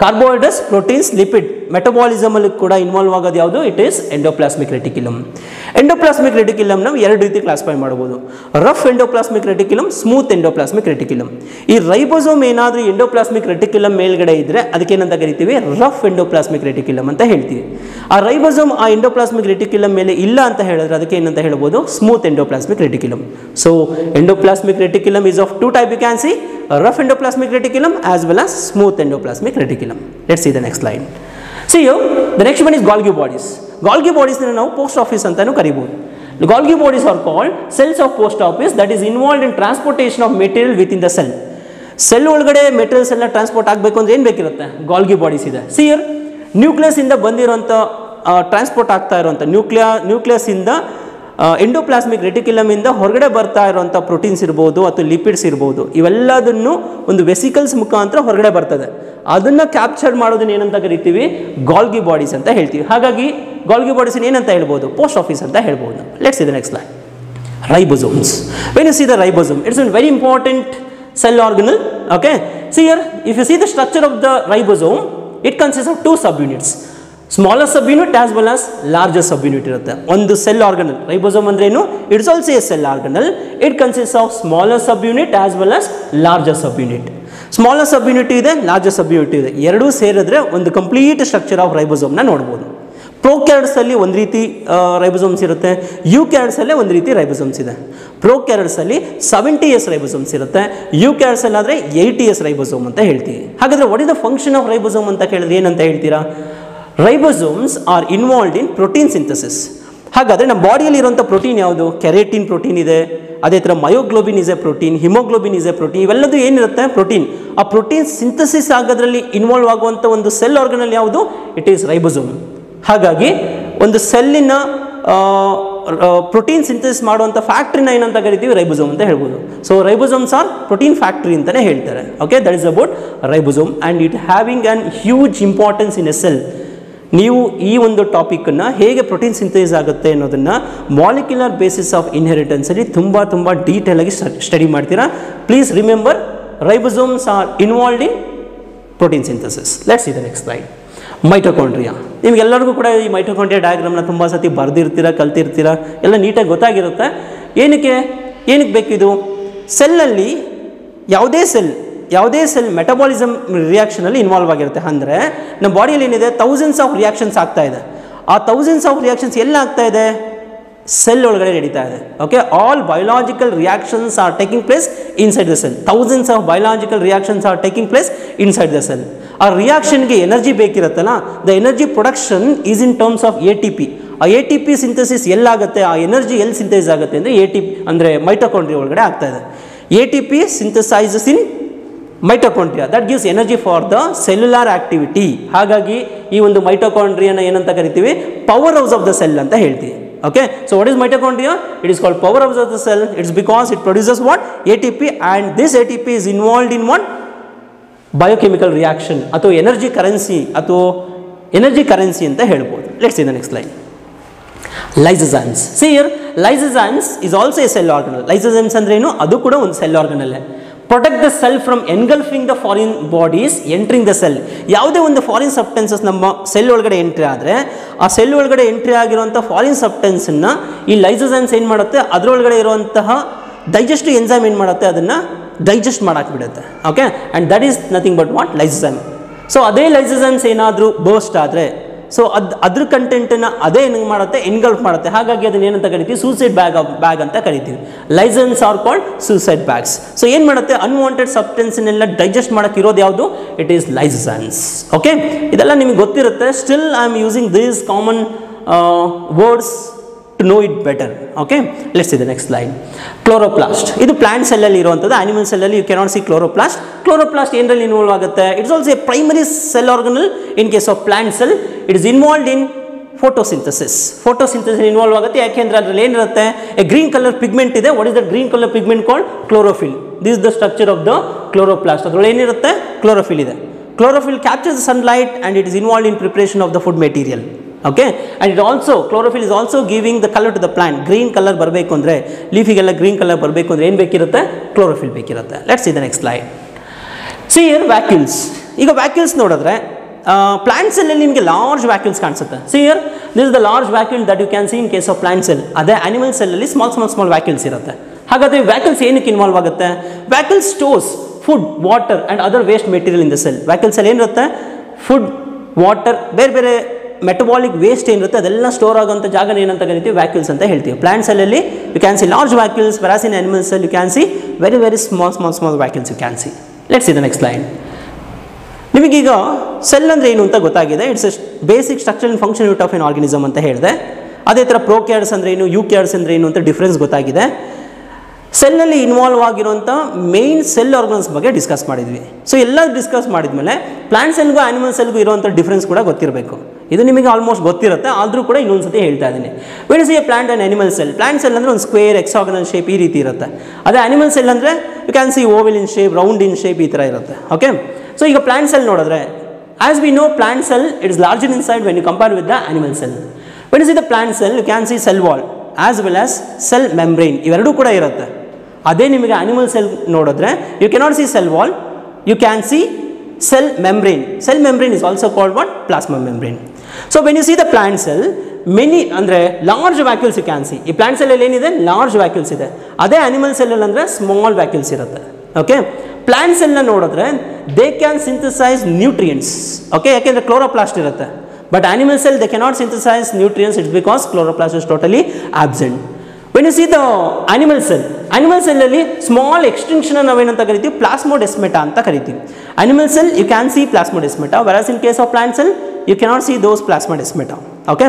Carbohydrates, proteins, lipid metabolism ಅಲ್ಲಿ ಕೂಡ involve ಆಗೋದು ಯಾವುದು? It is endoplasmic reticulum. Endoplasmic reticulum ನಾವು ಎರಡು ರೀತಿ classify ಮಾಡಬಹುದು. Rough endoplasmic reticulum, smooth endoplasmic reticulum. ಈ ribosome ಏನಾದರೂ ಎಂಡೋಪ್ಲಾಸ್ಮಿಕ್ ರೆಟಿಕ್ಯುಲಮ್ ಮೇಲ್ಗಡೆ ಇದ್ರೆ ಅದಕ್ಕೆ ಏನಂತ ಕರಿತೀವಿ? ರಫ್ ಎಂಡೋಪ್ಲಾಸ್ಮಿಕ್ ರೆಟಿಕ್ಯುಲಮ್ ಅಂತ ಹೇಳ್ತೀವಿ. ಆ ರೈಬೋಸೋಮ್ ಆ ಎಂಡೋಪ್ಲಾಸ್ಮಿಕ್ ರೆಟಿಕ್ಯುಲಮ್ ಮೇಲೆ ಇಲ್ಲ ಅಂತ ಹೇಳಿದ್ರೆ ಅದಕ್ಕೆ ಏನಂತ ಹೇಳ್ಬೋದು? Smooth endoplasmic reticulum. So endoplasmic reticulum is of two type. You can see a rough endoplasmic reticulum as well as smooth endoplasmic reticulum. Let's see the next slide. See here, the next one is Golgi bodies. Golgi bodies ನಾವು post office ಅಂತಾನೂ ಕರಿಬಹುದು. The Golgi bodies are called cells of post office that is involved in transportation of material within the cell. Cell ಒಳಗಡೆ materials ಎಲ್ಲ transport ಆಗಬೇಕು ಅಂದ್ರೆ ಏನು ಬೇಕಿರುತ್ತೆ? Golgi bodies ಇದೆ. See here, nucleus ಇಂದ ಬಂದಿರುವಂಥ ಟ್ರಾನ್ಸ್ಪೋರ್ಟ್ ಆಗ್ತಾ ಇರುವಂಥ ನ್ಯೂಕ್ಲಿಯಸ್ ಇಂದ ಎಂಡೋಪ್ಲಾಸ್ಮಿಕ್ ರೆಟಿಕ್ಯುಲಮ್ ಇಂದ ಹೊರಗಡೆ ಬರ್ತಾ ಇರುವಂಥ ಪ್ರೋಟೀನ್ಸ್ ಇರ್ಬೋದು ಅಥವಾ ಲಿಪಿಡ್ಸ್ ಇರ್ಬೋದು, ಇವೆಲ್ಲದನ್ನು ಒಂದು ವೆಸಿಕಲ್ಸ್ ಮುಖಾಂತರ ಹೊರಗಡೆ ಬರ್ತದೆ. ಅದನ್ನು ಕ್ಯಾಪ್ಚರ್ ಮಾಡೋದನ್ನ ಏನಂತ ಕರಿತೀವಿ? ಗಾಲ್ಗಿ ಬಾಡೀಸ್ ಅಂತ ಹೇಳ್ತೀವಿ. ಹಾಗಾಗಿ ಗಾಲ್ಗಿ ಬಾಡೀಸ್ ಏನಂತ ಹೇಳ್ಬೋದು? ಪೋಸ್ಟ್ ಆಫೀಸ್ ಅಂತ ಹೇಳ್ಬೋದು. Let's see the next slide. Ribosomes. When you see the ribosome, it's a very important cell organelle. Okay, see here, if you see the structure of the ribosome, it consists of two subunits. Smaller subunit as well as larger subunit irutte. One cell organelle. Ribosome andre enu? It is also a cell organelle. It consists of smaller subunit as well as larger subunit. Smaller subunit ide, larger subunit ide. Eradu ಸೇರಿದ್ರೆ ಒಂದು complete structure of ribosome ನ ನೋಡಬಹುದು. ಪ್ರೋಕ್ಯಾರಿಯೋಟ್ಸ್ ಅಲ್ಲಿ ಒಂದು ರೀತಿ ribosomes ಇರುತ್ತೆ, ಯೂಕ್ಯಾರಿಯೋಟ್ಸ್ ಅಲ್ಲಿ ಒಂದು ರೀತಿ ರೈಬೋಸೋಮ್ಸ್ ಇದೆ. ಪ್ರೋಕ್ಯಾರಿಯೋಟ್ಸ್ ಅಲ್ಲಿ 70s ರೈಬೋಸೋಮ್ಸ್ ಇರುತ್ತೆ, ಯೂಕ್ಯಾರಿಯೋಟ್ಸ್ ಅಲ್ಲಿ ಆದ್ರೆ 80s ರೈಬೋಸೋಮ್ ಅಂತ ಹೇಳ್ತೀವಿ. ಹಾಗಾದ್ರೆ what is the function of ribosome ಅಂತ ಕೇಳಿದ್ರೆ ಏನಂತ ಹೇಳ್ತೀರಾ? Ribosomes are involved in protein synthesis. ಹಾಗಾದರೆ ನಮ್ಮ ಬಾಡಿಯಲ್ಲಿ ಇರುವಂಥ ಪ್ರೋಟೀನ್ ಯಾವುದು? ಕೆರೇಟಿನ್ ಪ್ರೋಟೀನ್ ಇದೆ, ಅದೇ ಥರ myoglobin is a protein, haemoglobin is a protein. ಇವೆಲ್ಲದೂ ಏನಿರುತ್ತೆ? ಪ್ರೋಟೀನ್. ಆ ಪ್ರೋಟೀನ್ ಸಿಂಥಸಿಸ್ ಆಗೋದ್ರಲ್ಲಿ ಇನ್ವಾಲ್ವ್ ಆಗುವಂಥ ಒಂದು ಸೆಲ್ ಆರ್ಗನಲ್ ಯಾವುದು? It is ribosome. ಹಾಗಾಗಿ ಒಂದು ಸೆಲ್ಲಿನ ಪ್ರೋಟೀನ್ ಸಿಂಥಸಿಸ್ ಮಾಡುವಂಥ ಫ್ಯಾಕ್ಟ್ರಿನ ಏನಂತ ಕರಿತೀವಿ? ರೈಬೋಸೋಮ್ ಅಂತ ಹೇಳ್ಬೋದು. So ribosomes are protein factory ಅಂತಲೇ ಹೇಳ್ತಾರೆ. Okay, that is about ribosome and it having an huge importance in a cell. ನೀವು ಈ ಒಂದು ಟಾಪಿಕನ್ನು ಹೇಗೆ ಪ್ರೋಟೀನ್ ಸಿಂಥಸಿಸ್ ಆಗುತ್ತೆ ಅನ್ನೋದನ್ನು ಮಾಲಿಕ್ಯುಲರ್ ಬೇಸಿಸ್ ಆಫ್ ಇನ್ಹೆರಿಟೆನ್ಸಲ್ಲಿ ತುಂಬ ಡೀಟೇಲಾಗಿ ಸ್ಟಡಿ ಮಾಡ್ತೀರಾ. Please remember, ribosomes are involved in protein synthesis. Let's see the next slide. Mitochondria. ನಿಮಗೆಲ್ಲರಿಗೂ ಕೂಡ ಈ ಮೈಟೊಕಾಂಡ್ರಿಯಾ ಡಯಾಗ್ರಾಮ್ನ ತುಂಬ ಸತಿ ಬರೆದಿರ್ತೀರ, ಕಲ್ತಿರ್ತೀರ, ಎಲ್ಲ ನೀಟಾಗಿ ಗೊತ್ತಾಗಿರುತ್ತೆ. ಏನಕ್ಕೆ ಬೇಕಿದು? ಸೆಲ್ಲಲ್ಲಿ ಯಾವುದೇ ಸೆಲ್ ಮೆಟಬಾಲಿಸಮ್ ರಿಯಾಕ್ಷನಲ್ಲಿ ಇನ್ವಾಲ್ವ್ ಆಗಿರುತ್ತೆ. ಅಂದರೆ ನಮ್ಮ ಬಾಡಿಯಲ್ಲಿ ಏನಿದೆ? ಥೌಸಂಡ್ಸ್ ಆಫ್ ರಿಯಾಕ್ಷನ್ಸ್ ಆಗ್ತಾ ಇದೆ. ಆ ಥೌಸಂಡ್ಸ್ ಆಫ್ ರಿಯಾಕ್ಷನ್ಸ್ ಎಲ್ಲ ಆಗ್ತಾ ಇದೆ? ಸೆಲ್ ಒಳಗಡೆ ನಡೀತಾ ಇದೆ. Okay, all biological reactions are taking place inside the cell. Thousands of biological reactions are taking place inside the cell. ಆ ರಿಯಾಕ್ಷನ್ಗೆ ಎನರ್ಜಿ ಬೇಕಿರುತ್ತಲ್ಲ, the energy production is in terms of ATP. ಆ ATP ಸಿಂಥಸಿಸ್ ಎಲ್ಲಾಗುತ್ತೆ? ಆ energy ಎಲ್ಲಿ synthesis ಆಗುತ್ತೆ ಅಂದರೆ ATP ಅಂದರೆ ಮೈಟೊಕಾಂಡ್ರಿಯಾ ಒಳಗಡೆ ಆಗ್ತಾ ಇದೆ. ATP synthases in mitochondria, that gives energy for the cellular activity. ಹಾಗಾಗಿ ಈ ಒಂದು ಮೈಟೊಕಾಂಡ್ರಿಯಾನ ಏನಂತ ಕರಿತೀವಿ? Power house of the cell ಅಂತ ಹೇಳ್ತೀವಿ. Okay, so what is mitochondria? It is called power house of the cell. It's because it produces what? ATP, and this ATP is involved in what? Biochemical reaction ಅಥವಾ energy currency ಅಂತ ಹೇಳ್ಬೋದು. Let's see the next slide. Lysozymes. See here, lysozymes is also a cell organelle. Lysozymes ಅಂದ್ರೆ ಏನು? ಅದು ಕೂಡ ಒಂದು cell organelle. Protect the cell from engulfing the foreign bodies entering the cell. ಯಾವುದೇ ಒಂದು ಫಾರಿನ್ ಸಬ್ಸ್ಟೆನ್ಸಸ್ ನಮ್ಮ ಸೆಲ್ ಒಳಗಡೆ entry ಆದರೆ ಆ ಸೆಲ್ ಒಳಗಡೆ ಎಂಟ್ರಿ ಆಗಿರುವಂಥ ಫಾರಿನ್ ಸಬ್ಸ್ಟೆನ್ಸನ್ನು ಈ ಲೈಸೋಸೈಮ್ಸ್ ಏನು ಮಾಡುತ್ತೆ? ಅದರೊಳಗಡೆ ಇರುವಂತಹ ಡೈಜೆಸ್ಟಿವ್ ಎನ್ಸೈಮ್ ಏನು ಮಾಡುತ್ತೆ? ಅದನ್ನು ಡೈಜೆಸ್ಟ್ ಮಾಡಾಕ್ಬಿಡುತ್ತೆ. Okay, and that is nothing but what? Lysozyme. So ಅದೇ ಲೈಸೋಸೈಮ್ಸ್ ಏನಾದರೂ ಬರ್ಸ್ಟ್ ಆದರೆ ಸೊ ಅದ್ರ ಕಂಟೆಂಟನ್ನು ಅದೇ ಏನು ಮಾಡುತ್ತೆ? ಎನ್ಗಲ್ಫ್ ಮಾಡುತ್ತೆ. ಹಾಗಾಗಿ ಅದನ್ನ ಏನಂತ ಕರಿತೀವಿ? ಸೂಸೈಡ್ ಬ್ಯಾಗ್ ಅಂತ ಕರಿತೀವಿ. Licence are called suicide bags. So ಏನು ಮಾಡುತ್ತೆ? ಅನ್ವಾಂಟೆಡ್ ಸಬ್ಸ್ಟೆನ್ಸ್ನೆಲ್ಲ ಡೈಜೆಸ್ಟ್ ಮಾಡೋಕ್ಕೆ ಇರೋದು ಯಾವುದು? It is ಲೈಸೋಸೈಮ್ಸ್. ಓಕೆ, ಇದೆಲ್ಲ ನಿಮಗೆ ಗೊತ್ತಿರುತ್ತೆ. Still I am using these common words to know it better. Okay, let's see the next slide. Chloroplast. ಇದು ಪ್ಲಾಂಟ್ ಸೆಲ್ಲಲ್ಲಿ ಇರುವಂಥದ್ದು. ಆನಿಮಲ್ ಸೆಲ್ಲಲ್ಲಿ you cannot see chloroplast. Chloroplast ಏನರಲ್ಲಿ ಇನ್ವಾಲ್ವ್ ಆಗುತ್ತೆ? It's also a primary cell organelle in case of plant cell. It is involved in photosynthesis involve ಆಗುತ್ತೆ. ಯಾಕೆಂದ್ರೆ ಅದರಲ್ಲಿ ಏನಿರುತ್ತೆ? ಎ ಗ್ರೀನ್ ಕಲರ್ ಪಿಗ್ಮೆಂಟ್ ಇದೆ. What is that green colour pigment called? Chlorophyll. This is the structure of the chloroplast. ಅದರಲ್ಲಿ ಏನಿರುತ್ತೆ? Chlorophyll ಇದೆ. Chlorophyll captures the sunlight and it is involved in preparation of the food material. Okay, and it also, chlorophyll is also giving the color to the plant. Green color ಬರಬೇಕು ಅಂದರೆ, ಲೀಫಿಗೆಲ್ಲ green colour ಬರಬೇಕು ಅಂದರೆ ಏನು ಬೇಕಿರುತ್ತೆ? Chlorophyll ಬೇಕಿರುತ್ತೆ. Let's see the next slide. See here vacuoles. ಈಗ vacuoles ನೋಡಿದ್ರೆ plant ಸೆಲ್ಲಲ್ಲಿ ನಿಮಗೆ ಲಾರ್ಜ್ ವ್ಯಾಕ್ಯೂಲ್ಸ್ ಕಾಣಿಸುತ್ತೆ. See here this is the large vacuole that you can see in case of plant cell. ಅದೇ ಅನಿಮಲ್ ಸೆಲ್ಲಲ್ಲಿ ಸ್ಮಾಲ್ ವ್ಯಾಕ್ಯೂಲ್ಸ್ ಇರುತ್ತೆ. ಹಾಗಾದರೆ vacuoles ಏನಕ್ಕೆ ಇನ್ವಾಲ್ವ್ ಆಗುತ್ತೆ? Vacuole stores food, water and other waste material in the cell. Vacuoles ಅಲ್ಲಿ ಏನಿರುತ್ತೆ? Food, water, ಬೇರೆ metabolic waste ಏನಿರುತ್ತೆ ಅದೆಲ್ಲ ಸ್ಟೋರ್ ಆಗುವಂಥ ಜಾಗನ ಏನಂತ ಕರಿತೀವಿ? ವ್ಯಾಕ್ಯೂಲ್ಸ್ ಅಂತ ಹೇಳ್ತೀವಿ. ಪ್ಲಾಂಟ್ ಸೆಲ್ಲಲ್ಲಿ you can see large vacuoles, whereas in animal cell you can see very small vacuoles you can see. Let's see the next slide. ನಿಮಗೀಗ ಸೆಲ್ ಅಂದರೆ ಏನು ಅಂತ ಗೊತ್ತಾಗಿದೆ. It's a basic structure and function unit of an organism ಅಂತ ಹೇಳಿದೆ. ಅದೇ ಥರ ಪ್ರೋಕ್ಯಾರಿಯೋಟ್ಸ್ ಅಂದರೆ ಏನು, ಯೂಕ್ಯಾರಿಯೋಟ್ಸ್ ಅಂದರೆ ಏನು ಅಂತ ಡಿಫ್ರೆನ್ಸ್ ಗೊತ್ತಾಗಿದೆ. ಸೆಲ್ನಲ್ಲಿ ಇನ್ವಾಲ್ವ್ ಆಗಿರುವಂಥ ಮೇನ್ ಸೆಲ್ ಆರ್ಗನ್ಸ್ ಬಗ್ಗೆ ಡಿಸ್ಕಸ್ ಮಾಡಿದ್ವಿ. ಸೊ ಎಲ್ಲ ಡಿಸ್ಕಸ್ ಮಾಡಿದ್ಮೇಲೆ ಪ್ಲಾಂಟ್ ಸೆಲ್ಗೂ ಆನಿಮಲ್ ಸೆಲ್ಗೂ ಇರುವಂಥ ಡಿಫ್ರೆನ್ಸ್ ಕೂಡ ಗೊತ್ತಿರಬೇಕು. ಇದು ನಿಮಗೆ ಆಲ್ಮೋಸ್ಟ್ ಗೊತ್ತಿರುತ್ತೆ, ಆದರೂ ಕೂಡ ಇನ್ನೊಂದು ಸತಿ ಹೇಳ್ತಾ ಇದ್ದೀನಿ. When is a plant and animal cell. Plant cell ಅಂದರೆ ಒಂದು ಸ್ಕ್ವೇರ್, ಎಕ್ಸಾಗನಲ್ ಶೇಪ್ ಈ ರೀತಿ ಇರುತ್ತೆ. ಅದೇ ಅನಿಮಲ್ ಸೆಲ್ ಅಂದರೆ you can see oval in shape, round in shape ಈ ಥರ ಇರುತ್ತೆ. ಓಕೆ, ಸೊ ಈಗ ಪ್ಲಾಂಟ್ ಸೆಲ್ ನೋಡಿದ್ರೆ as we know plant cell it is larger in size when you compare with the animal cell. When is the plant cell you can see cell wall as well as cell membrane, ಇವೆರಡೂ ಕೂಡ ಇರುತ್ತೆ. ಅದೇ ನಿಮಗೆ animal cell ನೋಡಿದ್ರೆ you cannot see cell wall, you can see cell membrane. Cell membrane is also called what? Plasma membrane. So when you see the plant cell many ಅಂದರೆ large vacuoles you can see. ಈ plant ಸೆಲ್ಲಲ್ಲಿ ಏನಿದೆ? Large vacuoles ಇದೆ. ಅದೇ animal ಸೆಲ್ಲಲ್ಲಿ ಅಂದರೆ small vacuoles ಇರುತ್ತೆ. Okay, plant ಸೆಲ್ನ ನೋಡಿದ್ರೆ they can synthesize nutrients. Okay, ಯಾಕೆಂದರೆ ಕ್ಲೋರೋಪ್ಲಾಸ್ಟ್ ಇರುತ್ತೆ. But animal cell they cannot synthesize nutrients, it's because chloroplast is totally absent. When you see the animal ಸೆಲ್ಲಲ್ಲಿ ಸ್ಮಾಲ್ ಎಕ್ಸ್ಟೆನ್ಷನ್ ನಾವೇನಂತ ಕರಿತೀವಿ? ಪ್ಲಾಸ್ಮೋಡೆಸ್ಮೆಟಾ ಅಂತ ಕರಿತೀವಿ. Animal cell you can see plasmodesmata, whereas in case of plant cell you cannot see those plasmodesmata. Okay,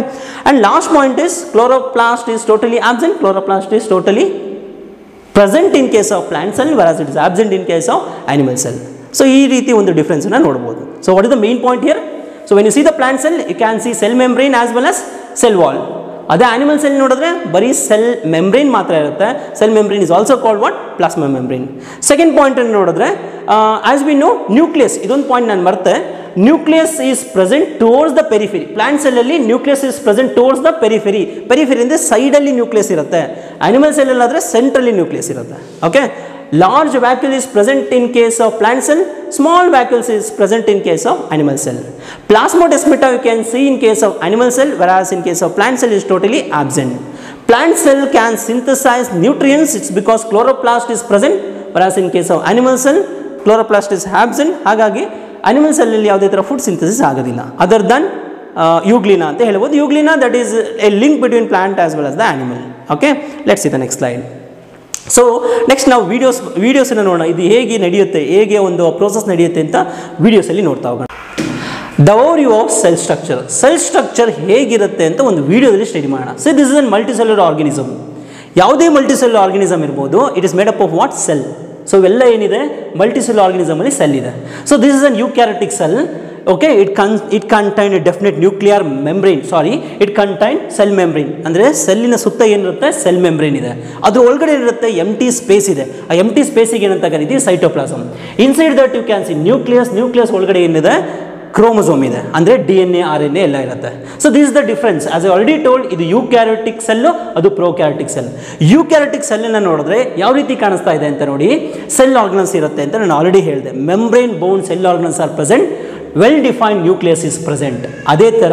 and last point is chloroplast is totally absent. Chloroplast is totally present in case of plant cell, whereas it is absent in case of animal cell. So ee reeti ಒಂದು difference ಅನ್ನು ನೋಡಬಹುದು. So what is the main point here? So when you see the plant cell you can see cell membrane as well as cell wall. ಅದೇ animal cell ನೋಡಿದ್ರೆ ಬರೀ cell membrane ಮಾತ್ರ ಇರುತ್ತೆ. Cell membrane is also called what? Plasma membrane. Second point ಅನ್ನು ನೋಡಿದ್ರೆ as we know nucleus, ಇದೊಂದು point ನಾನು ಮರ್ತೆ. Nucleus is present towards the periphery. Plant ಸೆಲ್ಲಲ್ಲಿ nucleus is present towards the periphery. Periphery ಅಂದರೆ ಸೈಡಲ್ಲಿ ನ್ಯೂಕ್ಲಿಯಸ್ ಇರುತ್ತೆ. ಆನಿಮಲ್ ಸೆಲ್ಲಲ್ಲಿ ಆದರೆ ಸೆಂಟ್ರಲ್ಲಿ ನ್ಯೂಕ್ಲಿಯಸ್ ಇರುತ್ತೆ. Okay, large vacuole is present in case of plant cell, small vacuole is present in case of animal cell. Plasmodesmata you can see in case of animal cell, whereas in case of plant cell is totally absent. Plant cell can synthesize nutrients, it's because chloroplast is present, whereas in case of animal cell chloroplast is absent. ಹಾಗಾಗಿ animal cell ಅಲ್ಲಿ ಯಾವುದೇ ತರ food synthesis ಆಗೋದಿಲ್ಲ other than euglena ಅಂತ ಹೇಳ್ಬೋದು. euglena that is a link between plant as well as the animal. Okay, let's see the next slide. So next ನಾವು ವೀಡಿಯೋಸನ್ನು ನೋಡೋಣ, ಇದು ಹೇಗೆ ನಡೆಯುತ್ತೆ, ಹೇಗೆ ಒಂದು ಪ್ರೋಸೆಸ್ ನಡೆಯುತ್ತೆ ಅಂತ ವೀಡಿಯೋಸಲ್ಲಿ ನೋಡ್ತಾ ಹೋಗೋಣ. The overview of cell structure ಹೇಗಿರುತ್ತೆ ಅಂತ ಒಂದು ವೀಡಿಯೋದಲ್ಲಿ ಸ್ಟಡಿ ಮಾಡೋಣ. So this is an multicellular organism. ಯಾವುದೇ ಮಲ್ಟಿಸೆಲ್ಯುಲರ್ ಆರ್ಗನಿಸಮ್ ಇರ್ಬೋದು, it is made up of what? Cell. So ಇವೆಲ್ಲ ಏನಿದೆ ಮಲ್ಟಿಸೆಲ್ಯುಲರ್ ಆರ್ಗನಿಸಮಲ್ಲಿ ಸೆಲ್ ಇದೆ. So this is an eukaryotic cell. Okay, it contain a definite nuclear membrane, it contain cell membrane. ಅಂದರೆ ಸೆಲ್ಲಿನ ಸುತ್ತ ಏನಿರುತ್ತೆ? Cell membrane ಇದೆ. ಅದ್ರ ಒಳಗಡೆ ಇರುತ್ತೆ ಎಂಟಿ ಸ್ಪೇಸ್ ಇದೆ. ಆ ಎಂಟಿ ಸ್ಪೇಸಿಗೆ ಏನಂತ ಕರಿತೀವಿ? Cytoplasm. Inside that you can see nucleus ಒಳಗಡೆ ಏನಿದೆ? ಕ್ರೋಮೋಸೋಮ್ ಇದೆ. ಅಂದರೆ DNA RNA ಎಲ್ಲ ಇರುತ್ತೆ. So this is the difference. As I already told, ಇದು ಯೂಕ್ಯಾರಿಯೋಟಿಕ್ ಸೆಲ್ಲು, ಅದು ಪ್ರೋಕ್ಯಾರಿಯೋಟಿಕ್ ಸೆಲ್. ಯೂಕ್ಯಾರಿಯೋಟಿಕ್ ಸೆಲ್ಲನ್ನು ನೋಡಿದ್ರೆ ಯಾವ ರೀತಿ ಕಾಣಿಸ್ತಾ ಇದೆ ಅಂತ ನೋಡಿ. ಸೆಲ್ ಆರ್ಗನಲ್ಸ್ ಇರುತ್ತೆ ಅಂತ ನಾನು ಆಲ್ರೆಡಿ ಹೇಳಿದೆ. Membrane bound cell organelles are present, well defined nucleus is present. ಅದೇ ಥರ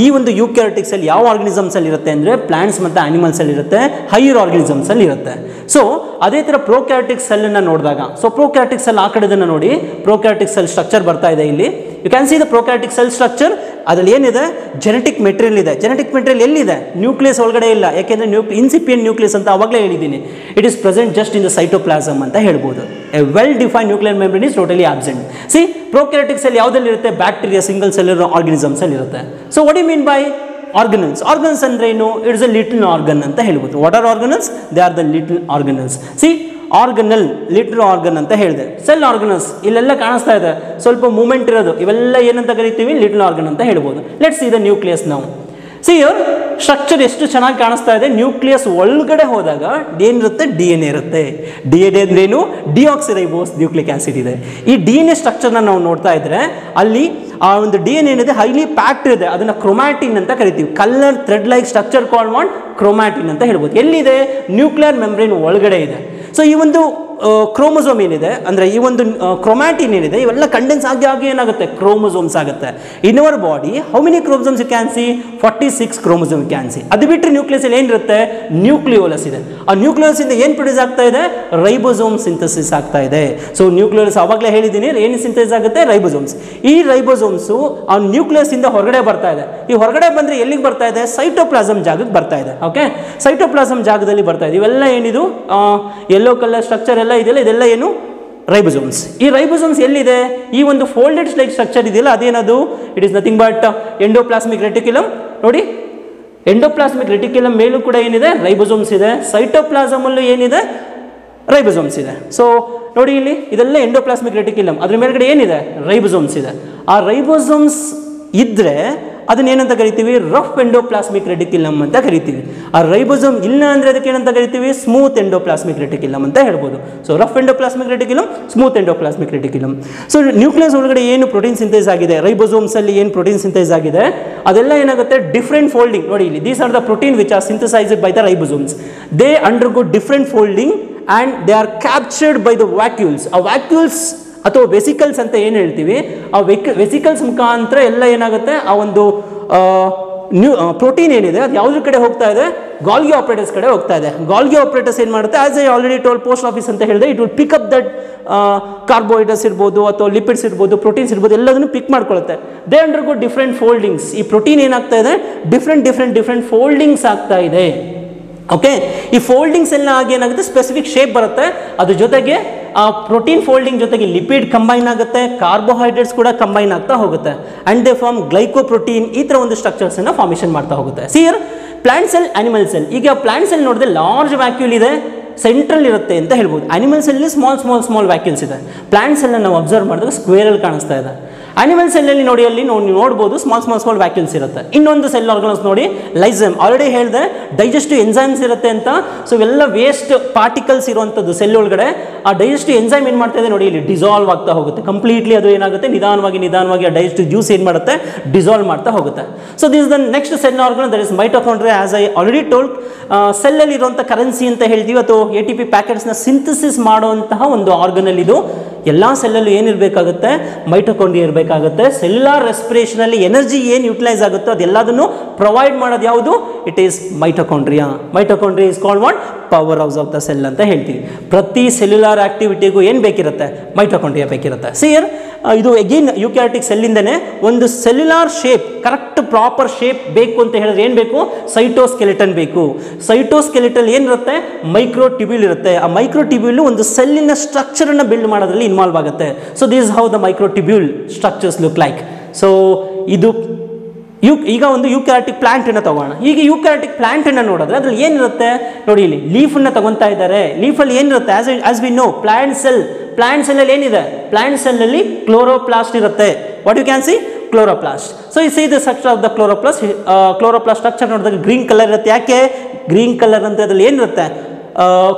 ಈ ಒಂದು ಯೂಕ್ಯಾರಿಯೋಟಿಕ್ ಸೆಲ್ ಯಾವ ಆರ್ಗನಿಸಮ್ಸ್ ಅಲ್ಲಿ ಇರುತ್ತೆ ಅಂದರೆ ಪ್ಲಾಂಟ್ಸ್ ಮತ್ತು ಆನಿಮಲ್ಸ್ ಅಲ್ಲಿ ಇರುತ್ತೆ, ಹೈಯರ್ ಆರ್ಗನಿಸಮ್ಸ್ ಅಲ್ಲಿ ಇರುತ್ತೆ. ಸೊ ಅದೇ ಥರ ಪ್ರೋಕ್ಯಾರಿಯೋಟಿಕ್ ಸೆಲ್ ಅನ್ನು ನೋಡಿದಾಗ, ಸೊ ಪ್ರೋಕ್ಯಾರಿಯೋಟಿಕ್ ಸೆಲ್ ಆ ಕಡೆದನ್ನು ನೋಡಿ, ಪ್ರೋಕ್ಯಾರಿಯೋಟಿಕ್ ಸೆಲ್ ಸ್ಟ್ರಕ್ಚರ್ ಬರ್ತಾ ಇದೆ ಇಲ್ಲಿ. You can see the prokaryotic cell structure. ಅದರಲ್ಲಿ ಏನಿದೆ? ಜೆನೆಟಿಕ್ ಮೆಟೀರಿಯಲ್ ಇದೆ. ಜೆನೆಟಿಕ್ ಮೆಟೀರಿಯಲ್ ಎಲ್ಲಿದೆ? ನ್ಯೂಕ್ಲಿಯಸ್ ಒಳಗಡೆ ಇಲ್ಲ. ಯಾಕೆಂದರೆ ಇನ್ಸಿಪಿಯಂಟ್ ನ್ಯೂಕ್ಲಿಯಸ್ ಅಂತ ಅವಾಗಲೇ ಹೇಳಿದ್ದೀನಿ. It is present just in the cytoplasm ಅಂತ ಹೇಳ್ಬೋದು. A well defined nuclear membrane is totally absent. See prokaryotic cell ಯಾವುದಲ್ಲಿ ಇರುತ್ತೆ? ಬ್ಯಾಕ್ಟೀರಿಯಾ, ಸಿಂಗಲ್ ಸೆಲ್ಯುಲರ್ ಆರ್ಗನಿಸಮ್ಸ್ ಅಲ್ಲಿ ಇರುತ್ತೆ. So what you mean by organelles? Organs ಅಂದ್ರೆ ಏನು? ಇಟ್ಸ್ ಅ ಲಿಟಲ್ ಆರ್ಗನ್ ಅಂತ ಹೇಳ್ಬೋದು. What are organelles? They are the little organelles. C organelle, little organ ಅಂತ ಹೇಳಿದೆ. ಸೆಲ್ ಆರ್ಗನಲ್ಸ್ ಇಲ್ಲೆಲ್ಲ ಕಾಣಿಸ್ತಾ ಇದೆ, ಸ್ವಲ್ಪ ಮೂವ್ಮೆಂಟ್ ಇರೋದು, ಇವೆಲ್ಲ ಏನಂತ ಕರಿತೀವಿ? ಲಿಟಲ್ ಆರ್ಗನ್ ಅಂತ ಹೇಳ್ಬೋದು. ಲೆಟ್ಸ್ ಸಿ ದ ನ್ಯೂಕ್ಲಿಯಸ್ ನಾವು. ಸಿ ಹಿಯರ್ ಸ್ಟ್ರಕ್ಚರ್ ಎಷ್ಟು ಚೆನ್ನಾಗಿ ಕಾಣಿಸ್ತಾ ಇದೆ, ನ್ಯೂಕ್ಲಿಯಸ್ ಒಳಗಡೆ ಹೋದಾಗ ಏನಿರುತ್ತೆ, DNA ಇರುತ್ತೆ. DNA ಅಂದ್ರೇನು, ಡಿಆಕ್ಸಿರೈಬೋಸ್ ನ್ಯೂಕ್ಲಿಕ್ ಆಸಿಡ್ ಇದೆ. ಈ DNA ಸ್ಟ್ರಕ್ಚರ್ನ ನಾವು ನೋಡ್ತಾ ಇದ್ರೆ ಅಲ್ಲಿ ಆ ಒಂದು DNA ಏನಿದೆ ಹೈಲಿ ಪ್ಯಾಕ್ಡ್ ಇದೆ, ಅದನ್ನ ಕ್ರೊಮ್ಯಾಟಿನ್ ಅಂತ ಕರಿತೀವಿ. Colour thread like structure called what, chromatin ಅಂತ ಹೇಳ್ಬೋದು. ಎಲ್ಲಿದೆ, ನ್ಯೂಕ್ಲಿಯರ್ ಮೆಂಬ್ರೇನ್ ಒಳಗಡೆ ಇದೆ. ಸೊ ಈ ಒಂದು ಕ್ರೋಮೋಸೋಮ್ ಏನಿದೆ ಅಂದರೆ ಈ ಒಂದು ಕ್ರೊಮ್ಯಾಟಿನ್ ಏನಿದೆ ಇವೆಲ್ಲ ಕಂಡೆನ್ಸ್ ಆಗಿ ಏನಾಗುತ್ತೆ, ಕ್ರೋಮೋಸೋಮ್ಸ್ ಆಗುತ್ತೆ. In our body how many chromosomes you can see, 46 chromosome you can see. ಅದು ಬಿಟ್ಟರೆ ನ್ಯೂಕ್ಲಿಯಸ್ ಅಲ್ಲಿ ಏನಿರುತ್ತೆ, ನ್ಯೂಕ್ಲಿಯೋಲಸ್ ಇದೆ. ಆ ನ್ಯೂಕ್ಲಿಯೋಲಸ್ ಇಂದ ಏನು ಪ್ರೊಡ್ಯೂಸ್ ಆಗ್ತಾ ಇದೆ, ರೈಬೋಸೋಮ್ ಸಿಂಥಸಿಸ್ ಆಗ್ತಾ ಇದೆ. ಸೊ ನ್ಯೂಕ್ಲಿಯೋಲಸ್ ಅವಾಗಲೇ ಹೇಳಿದ್ದೀನಿ ಏನು ಸಿಂಥಸಿಸ್ ಆಗುತ್ತೆ, ರೈಬೋಸೋಮ್ಸ್. ಈ ರೈಬೋಸೋಮ್ಸು ಆ ನ್ಯೂಕ್ಲಿಯಸ್ ಇಂದ ಹೊರಗಡೆ ಬರ್ತಾ ಇದೆ. ಈ ಹೊರಗಡೆ ಬಂದರೆ ಎಲ್ಲಿಗೆ ಬರ್ತಾ ಇದೆ, ಸೈಟೋಪ್ಲಾಸಮ್ ಜಾಗಕ್ಕೆ ಬರ್ತಾ ಇದೆ. ಓಕೆ, ಸೈಟೋಪ್ಲಾಸಮ್ ಜಾಗದಲ್ಲಿ ಬರ್ತಾ ಇದೆ. ಇವೆಲ್ಲ ಏನಿದು ಯೆಲ್ಲೋ ಕಲರ್ ಸ್ಟ್ರಕ್ಚರ್ ಎಲ್ಲ ಇದೆಯಲ್ಲ, ಇದೆಲ್ಲ ಏನು, ರೈಬೋಸೋಮ್ಸ್. ಈ ರೈಬೋಸೋಮ್ಸ್ ಎಲ್ಲಿದೆ, ಈ ಒಂದು ಫೋಲ್ಡೆಡ್ ಲೈಕ್ ಸ್ಟ್ರಕ್ಚರ್ ಇದೆಯಲ್ಲ ಅದೇನದು, it is nothing but endoplasmic reticulum. ನೋಡಿ, ಎಂಡೋಪ್ಲಾಸ್ಮಿಕ್ ರೆಟಿಕ್ಯುಲಮ್ ಮೇಲೂ ಕೂಡ ಏನಿದೆ, ರೈಬೋಸೋಮ್ಸ್ ಇದೆ. ಸೈಟೋಪ್ಲಾಸಮ್ ಅಲ್ಲೂ ಏನಿದೆ, ರೈಬೋಸೋಮ್ಸ್ ಇದೆ. ಸೊ ನೋಡಿ ಇಲ್ಲಿ ಇದೆಲ್ಲ ಎಂಡೋಪ್ಲಾಸ್ಮಿಕ್ ರೆಟಿಕ್ಯುಲಮ್, ಅದ್ರ ಮೇಲ್ಗಡೆ ಏನಿದೆ, ರೈಬೋಸೋಮ್ಸ್ ಇದೆ. ಆ ರೈಬೋಸೋಮ್ಸ್ ಇದ್ರೆ ಅದನ್ನ ಏನಂತ ಕರಿತೀವಿ, ರಫ್ ಎಂಡೋಪ್ಲಾಸ್ಮಿಕ್ ರೆಟಿಕ್ಯುಲಮ್ ಅಂತ ಕರಿತೀವಿ. ಆ ರೈಬೋಸೋಮ್ ಇಲ್ಲ ಅಂದ್ರೆ ಅದಕ್ಕೆ ಏನಂತ ಕರಿತೀವಿ, ಸ್ಮೂತ್ ಎಂಡೋಪ್ಲಾಸ್ಮಿಕ್ ರೆಟಿಕ್ಯುಲಮ್ ಅಂತ ಹೇಳ್ಬೋದು. So rough endoplasmic reticulum, smooth endoplasmic reticulum. So nucleus ಒಳಗಡೆ ಏನು ಪ್ರೋಟೀನ್ ಸಿಂಥೇಸ್ ಆಗಿದೆ, ರೈಬೋಸೋಮ್ಸ್ ಅಲ್ಲಿ ಏನು ಪ್ರೋಟೀನ್ ಸಿಂಥೇಸ್ ಆಗಿದೆ ಅದೆಲ್ಲ ಏನಾಗುತ್ತೆ, ಡಿಫ್ರೆಂಟ್ ಫೋಲ್ಡಿಂಗ್. ನೋಡಿ ಇಲ್ಲಿ these are the protein which are synthesised by the ribosomes. They undergo different folding and they are captured by the vacuoles. ಆ ವ್ಯಾಕ್ಯೂಲ್ಸ್ ಅಥವಾ ವೆಸಿಕಲ್ಸ್ ಅಂತ ಏನು ಹೇಳ್ತೀವಿ, ಆ ವೆಸಿಕಲ್ಸ್ ಮುಖಾಂತರ ಎಲ್ಲ ಏನಾಗುತ್ತೆ, ಆ ಒಂದು ಪ್ರೋಟೀನ್ ಏನಿದೆ ಅದು ಯಾವುದ್ರ ಕಡೆ ಹೋಗ್ತಾ ಇದೆ, ಗಾಲ್ಗಿ ಆಪರೇಟರ್ಸ್ ಕಡೆ ಹೋಗ್ತಾ ಇದೆ. ಗಾಲ್ಗಿ ಆಪರೇಟರ್ಸ್ ಏನು ಮಾಡುತ್ತೆ, as I already told post office ಅಂತ ಹೇಳಿದೆ, it will pick up that carbohydrates ಇರ್ಬೋದು ಅಥವಾ ಲಿಪಿಡ್ಸ್ ಇರ್ಬೋದು, ಪ್ರೋಟೀನ್ಸ್ ಇರ್ಬೋದು, ಎಲ್ಲದನ್ನು ಪಿಕ್ ಮಾಡ್ಕೊಳ್ಳುತ್ತೆ. They undergo different foldings. ಈ ಪ್ರೋಟೀನ್ ಏನಾಗ್ತಾ ಇದೆ, ಡಿಫ್ರೆಂಟ್ ಫೋಲ್ಡಿಂಗ್ಸ್ ಆಗ್ತಾ ಇದೆ. ಓಕೆ, ಈ ಫೋಲ್ಡಿಂಗ್ಸ್ ಎಲ್ಲ ಆಗಿ ಏನಾಗುತ್ತೆ, ಸ್ಪೆಸಿಫಿಕ್ ಶೇಪ್ ಬರುತ್ತೆ. ಅದ್ರ ಜೊತೆಗೆ ಆ ಪ್ರೋಟೀನ್ ಫೋಲ್ಡಿಂಗ್ ಜೊತೆಗೆ ಲಿಪಿಡ್ ಕಂಬೈನ್ ಆಗುತ್ತೆ, ಕಾರ್ಬೋಹೈಡ್ರೇಟ್ಸ್ ಕೂಡ ಕಂಬೈನ್ ಆಗ್ತಾ ಹೋಗುತ್ತೆ. And they form glycoprotein. ಈ ಥರ ಒಂದು ಸ್ಟ್ರಕ್ಚರ್ಸ್ ಅನ್ನ ಫಾರ್ಮೇಷನ್ ಮಾಡ್ತಾ ಹೋಗುತ್ತೆ. ಸಿಯರ್ ಪ್ಲಾಂಟ್ ಸೆಲ್, ಅನಿಮಲ್ ಸೆಲ್. ಈಗ ಪ್ಲಾಂಟ್ ಸೆಲ್ ನೋಡಿದ್ರೆ ಲಾರ್ಜ್ ವ್ಯಾಕ್ಯೂಲ್ ಇದೆ, ಸೆಂಟ್ರಲ್ ಇರುತ್ತೆ ಅಂತ ಹೇಳ್ಬೋದು. ಅನಿಮಲ್ ಸೆಲ್ ಸ್ಮಾಲ್ ವ್ಯಾಕ್ಯೂಲ್ಸ್ ಇದೆ. ಪ್ಲಾಂಟ್ ಸೆಲ್ ನಾವು ಅಬ್ಸರ್ವ್ ಮಾಡಿದಾಗ ಸ್ಕ್ವೇರ್ ಅಲ್ಲಿ ಕಾಣಿಸ್ತಾ ಇದೆ. ಅನಿಮಲ್ ಸೆಲ್ಲಲ್ಲಿ ನೋಡಿ, ಅಲ್ಲಿ ನೀವು ನೋಡ್ಬೋದು ಸ್ಮಾಲ್ ವ್ಯಾಕ್ಯೂಲ್ಸ್ ಇರುತ್ತೆ. ಇನ್ನೊಂದು ಸೆಲ್ ಆರ್ಗನಲ್ಸ್ ನೋಡಿ, ಲೈಸಮ್. ಆಲ್ರೆಡಿ ಹೇಳಿದೆ ಡೈಜೆಸ್ಟಿವ್ ಎನ್ಸೈಮ್ಸ್ ಇರುತ್ತೆ ಅಂತ. ಸೊ ಇವೆಲ್ಲ ವೇಸ್ಟ್ ಪಾರ್ಟಿಕಲ್ಸ್ ಇರುವಂಥದ್ದು ಸೆಲ್ ಒಳಗಡೆ. ಆ ಡೈಜೆಸ್ಟಿವ್ ಎನ್ಸೈಮ್ ಏನು ಮಾಡ್ತಾ ಇದೆ ನೋಡಿ, ಇಲ್ಲಿ ಡಿಸಾಲ್ವ್ ಆಗ್ತಾ ಹೋಗುತ್ತೆ ಕಂಪ್ಲೀಟ್ಲಿ. ಅದು ಏನಾಗುತ್ತೆ, ನಿಧಾನವಾಗಿ ಆ ಡೈಜೆಸ್ಟಿವ್ ಜ್ಯೂಸ್ ಏನು ಮಾಡುತ್ತೆ, ಡಿಸಾಲ್ವ್ ಮಾಡ್ತಾ ಹೋಗುತ್ತೆ. So this is the next cell organ, that is mitochondria. As I already told, ಸೆಲ್ಲಲ್ಲಿ ಇರುವಂಥ ಕರೆನ್ಸಿ ಅಂತ ಹೇಳ್ತೀವಿ ಅಥವಾ ATP ಪ್ಯಾಕೆಟ್ಸ್ನ ಸಿಂಥಸಿಸ್ ಮಾಡುವಂತಹ ಒಂದು ಆರ್ಗನಲ್ಲಿ ಇದು. ಎಲ್ಲ ಸೆಲ್ಲಲ್ಲೂ ಏನಿರಬೇಕಾಗುತ್ತೆ, ಮೈಟೊಕಾಂಡ್ರಿಯಾ ಇರಬೇಕಾಗುತ್ತೆ. ಸೆಲ್ಯುಲಾರ್ ರೆಸ್ಪಿರೇಷನಲ್ಲಿ ಎನರ್ಜಿ ಏನು ಯುಟಿಲೈಸ್ ಆಗುತ್ತೋ ಅದೆಲ್ಲದನ್ನು ಪ್ರೊವೈಡ್ ಮಾಡೋದು ಯಾವುದು, it is mitochondria. Mitochondria is called what, power house of the cell ಅಂತ ಹೇಳ್ತೀವಿ. ಪ್ರತಿ ಸೆಲ್ಯುಲಾರ್ ಆಕ್ಟಿವಿಟಿಗೂ ಏನು ಬೇಕಿರುತ್ತೆ, ಮೈಟೊಕಾಂಡ್ರಿಯಾ ಬೇಕಿರುತ್ತೆ. ಸಿಯರ್ ಇದು ಅಗೇನ್ ಯುಕ್ಯಾರಿಟಿಕ್ ಸೆಲ್ಲಿಂದನೇ ಒಂದು cellular shape, correct proper shape ಬೇಕು ಅಂತ ಹೇಳಿದ್ರೆ ಏನು ಬೇಕು, ಸೈಟೋಸ್ಕೆಲಿಟನ್ ಬೇಕು. ಸೈಟೋಸ್ಕೆಲಿಟಲ್ ಏನಿರುತ್ತೆ, ಮೈಕ್ರೋಟ್ಯೂಬ್ಯೂಲ್ ಇರುತ್ತೆ. ಆ ಮೈಕ್ರೋಟ್ಯೂಬ್ಯೂಲ್ ಒಂದು ಸೆಲ್ಲಿನ ಸ್ಟ್ರಕ್ಚರ್ ಅನ್ನು ಬಿಲ್ಡ್ ಮಾಡೋದ್ರಲ್ಲಿ ಇನ್ವಾಲ್ವ್ ಆಗುತ್ತೆ. So this how the microtubule structures look like. So ಇದು ಈಗ ಒಂದು ಯುಕ್ಯಾರಿಟಿಕ್ ಪ್ಲಾಂಟ್ ಅನ್ನು ತಗೋಣ. ಈಗ ಯುಕ್ಯಾರಿಟಿಕ್ ಪ್ಲಾಂಟ್ ಅನ್ನು ನೋಡಿದ್ರೆ ಅದ್ರಲ್ಲಿ ಏನಿರುತ್ತೆ ನೋಡಿ, ಇಲ್ಲಿ ಲೀಫ್ ಅನ್ನ ತಗೊಂತಾ ಇದ್ದಾರೆ. ಲೀಫಲ್ಲಿ ಏನಿರುತ್ತೆ, as we know plant cell ಅಲ್ಲಿ ಏನಿದೆ, ಪ್ಲಾಂಟ್ ಸೆಲ್ ಅಲ್ಲಿ ಕ್ಲೋರೋಪ್ಲಾಸ್ಟ್ ಇರುತ್ತೆ. What you can see, chloroplast. So ಈ see the structure of the chloroplast structure ನೋಡಿದಾಗ ಗ್ರೀನ್ ಕಲರ್ ಇರುತ್ತೆ. ಯಾಕೆ ಗ್ರೀನ್ ಕಲರ್ ಅಂತ, ಅದ್ರಲ್ಲಿ ಏನಿರುತ್ತೆ,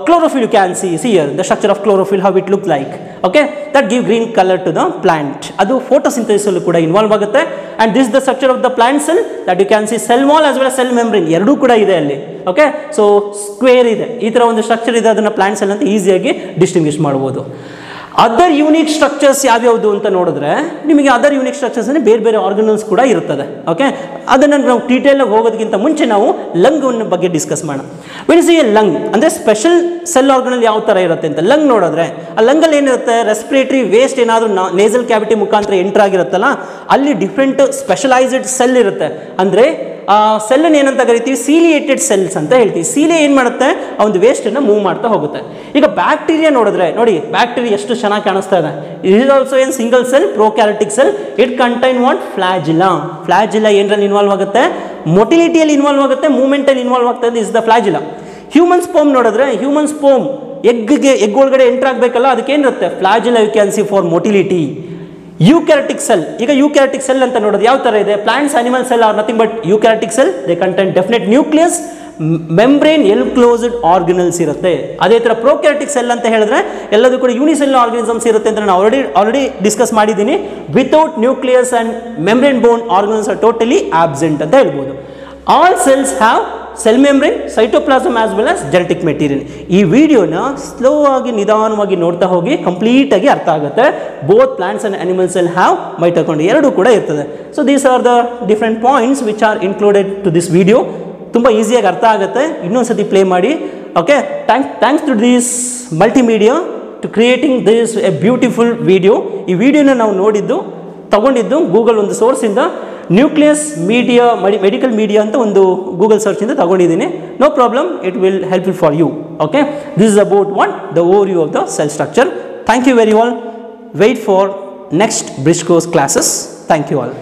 chlorophyll you can see here the structure of chlorophyll, how it look like. Okay, that give green color to the plant. Adu photosynthesis allu kuda involve agutte. And this is the structure of the plant cell, that you can see cell wall as well as cell membrane eradu kuda ide alli. Okay, so square ide, ee tara ಒಂದು structure ಇದೆ, ಅದನ್ನ plant cell ಅಂತ ಈಸಿಯಾಗಿ distinguish ಮಾಡಬಹುದು. Other unique structures ಯಾವ್ಯಾವುದು ಅಂತ ನೋಡಿದ್ರೆ ನಿಮಗೆ ಅದರ್ ಯೂನಿಕ್ ಸ್ಟ್ರಕ್ಚರ್ಸ್ ಅಂದರೆ ಬೇರೆ ಬೇರೆ ಆರ್ಗನಲ್ಸ್ ಕೂಡ ಇರ್ತದೆ. ಓಕೆ, ಅದನ್ನು ನಾವು ಡೀಟೇಲಾಗಿ ಹೋಗೋದಕ್ಕಿಂತ ಮುಂಚೆ ನಾವು ಲಂಗ್ ಬಗ್ಗೆ ಡಿಸ್ಕಸ್ ಮಾಡೋಣ. When you see A lung ಅಂದರೆ ಸ್ಪೆಷಲ್ ಸೆಲ್ ಆರ್ಗನಲ್ ಯಾವ ಥರ ಇರುತ್ತೆ ಅಂತ ಲಂಗ್ ನೋಡಿದ್ರೆ, ಆ ಲಂಗಲ್ಲಿ ಏನಿರುತ್ತೆ, ರೆಸ್ಪಿರೇಟರಿ ವೇಸ್ಟ್ ಏನಾದರೂ ನೇಸಲ್ ಕ್ಯಾವಿಟಿ ಮುಖಾಂತರ ಎಂಟರ್ ಆಗಿರುತ್ತಲ್ಲ, ಅಲ್ಲಿ ಡಿಫ್ರೆಂಟ್ ಸ್ಪೆಷಲೈಸ್ಡ್ ಸೆಲ್ ಇರುತ್ತೆ. ಅಂದರೆ ಆ ಸೆಲ್ಲನ್ನು ಏನಂತ ಕರಿತೀವಿ, ಸೀಲಿಯೇಟೆಡ್ ಸೆಲ್ಸ್ ಅಂತ ಹೇಳ್ತೀವಿ. ಸೀಲೆ ಏನು ಮಾಡುತ್ತೆ, ಆ ಒಂದು ವೇಸ್ಟನ್ನು ಮೂವ್ ಮಾಡ್ತಾ ಹೋಗುತ್ತೆ. ಈಗ ಬ್ಯಾಕ್ಟೀರಿಯಾ ನೋಡಿದ್ರೆ ನೋಡಿ, ಬ್ಯಾಕ್ಟೀರಿಯಾ ಎಷ್ಟು ಚೆನ್ನಾಗಿ ಕಾಣಿಸ್ತಾ ಇದೆ. It is also an single cell, prokaryotic cell. It contain what, flagella. Flagella ಏನರಲ್ಲಿ ಇನ್ವಾಲ್ವ್ ಆಗುತ್ತೆ, ಮೊಟಿಲಿಟಿಯಲ್ಲಿ ಇನ್ವಾಲ್ವ್ ಆಗುತ್ತೆ, ಮೂವ್ಮೆಂಟಲ್ಲಿ ಇನ್ವಾಲ್ವ್ ಆಗ್ತದೆ. Is the flagella. Human sperm ನೋಡಿದ್ರೆ, ಹ್ಯೂಮನ್ ಸ್ಪೋಮ್ ಎಗ್ ಒಳಗಡೆ ಎಂಟರ್ ಆಗಬೇಕಲ್ಲ, ಅದಕ್ಕೇನಿರುತ್ತೆ, flagella you can see for motility. Eukaryotic cell. ಈಗ ಯೂಕ್ಯಾರಿಟಿಕ್ ಸೆಲ್ ಅಂತ ನೋಡೋದು ಯಾವ ತರ ಇದೆ? Plants, animal cell are nothing but eukaryotic cell. They contain definite nucleus, membrane, enclosed organelles ಇರುತ್ತೆ. ಅದೇ ತರ ಪ್ರೋಕ್ಯಾರಿಟಿಕ್ ಸೆಲ್ ಅಂತ ಹೇಳಿದ್ರೆ ಎಲ್ಲದೂ ಕೂಡ ಯೂನಿಸೆಲ್ಯುಲರ್ ಆರ್ಗನಿಸಮ್ಸ್ ಇರುತ್ತೆ ಅಂತ ನಾನು ಆಲ್ರೆಡಿ ಡಿಸ್ಕಸ್ ಮಾಡಿದ್ದೀನಿ. Without nucleus and membrane bone organelles are totally absent ಅಂತ ಹೇಳ್ಬೋದು. All cells have cell membrane, cytoplasm as well as genetic material. ಈ ವಿಡಿಯೋನ ಸ್ಲೋ ಆಗಿ ನಿಧಾನವಾಗಿ ನೋಡ್ತಾ ಹೋಗಿ ಕಂಪ್ಲೀಟ್ ಆಗಿ ಅರ್ಥ ಆಗುತ್ತೆ. Both plants and animal cell have mitochondria, ಎರಡೂ ಕೂಡ ಇರ್ತದೆ. So these are the different points which are included to this video. ತುಂಬ ಈಸಿಯಾಗಿ ಅರ್ಥ ಆಗುತ್ತೆ. ಇನ್ನೊಂದ್ಸತಿ ಪ್ಲೇ ಮಾಡಿ. Okay, thanks to this multimedia to creating this a beautiful video. ಈ ವಿಡಿಯೋನ ನಾವು ತಗೊಂಡಿದ್ದು ಗೂಗಲ್ ಒಂದು ಸೋರ್ಸಿಂದ, ನ್ಯೂಕ್ಲಿಯಸ್ ಮೀಡಿಯಾ ಮೆಡಿಕಲ್ ಮೀಡಿಯಾ ಅಂತ ಒಂದು ಗೂಗಲ್ ಸರ್ಚಿಂದ ತಗೊಂಡಿದ್ದೀನಿ. No problem, it will helpful for you. Okay, this is about the overview of the cell structure. Thank you very all. Wait for next bridge course classes. Thank you all.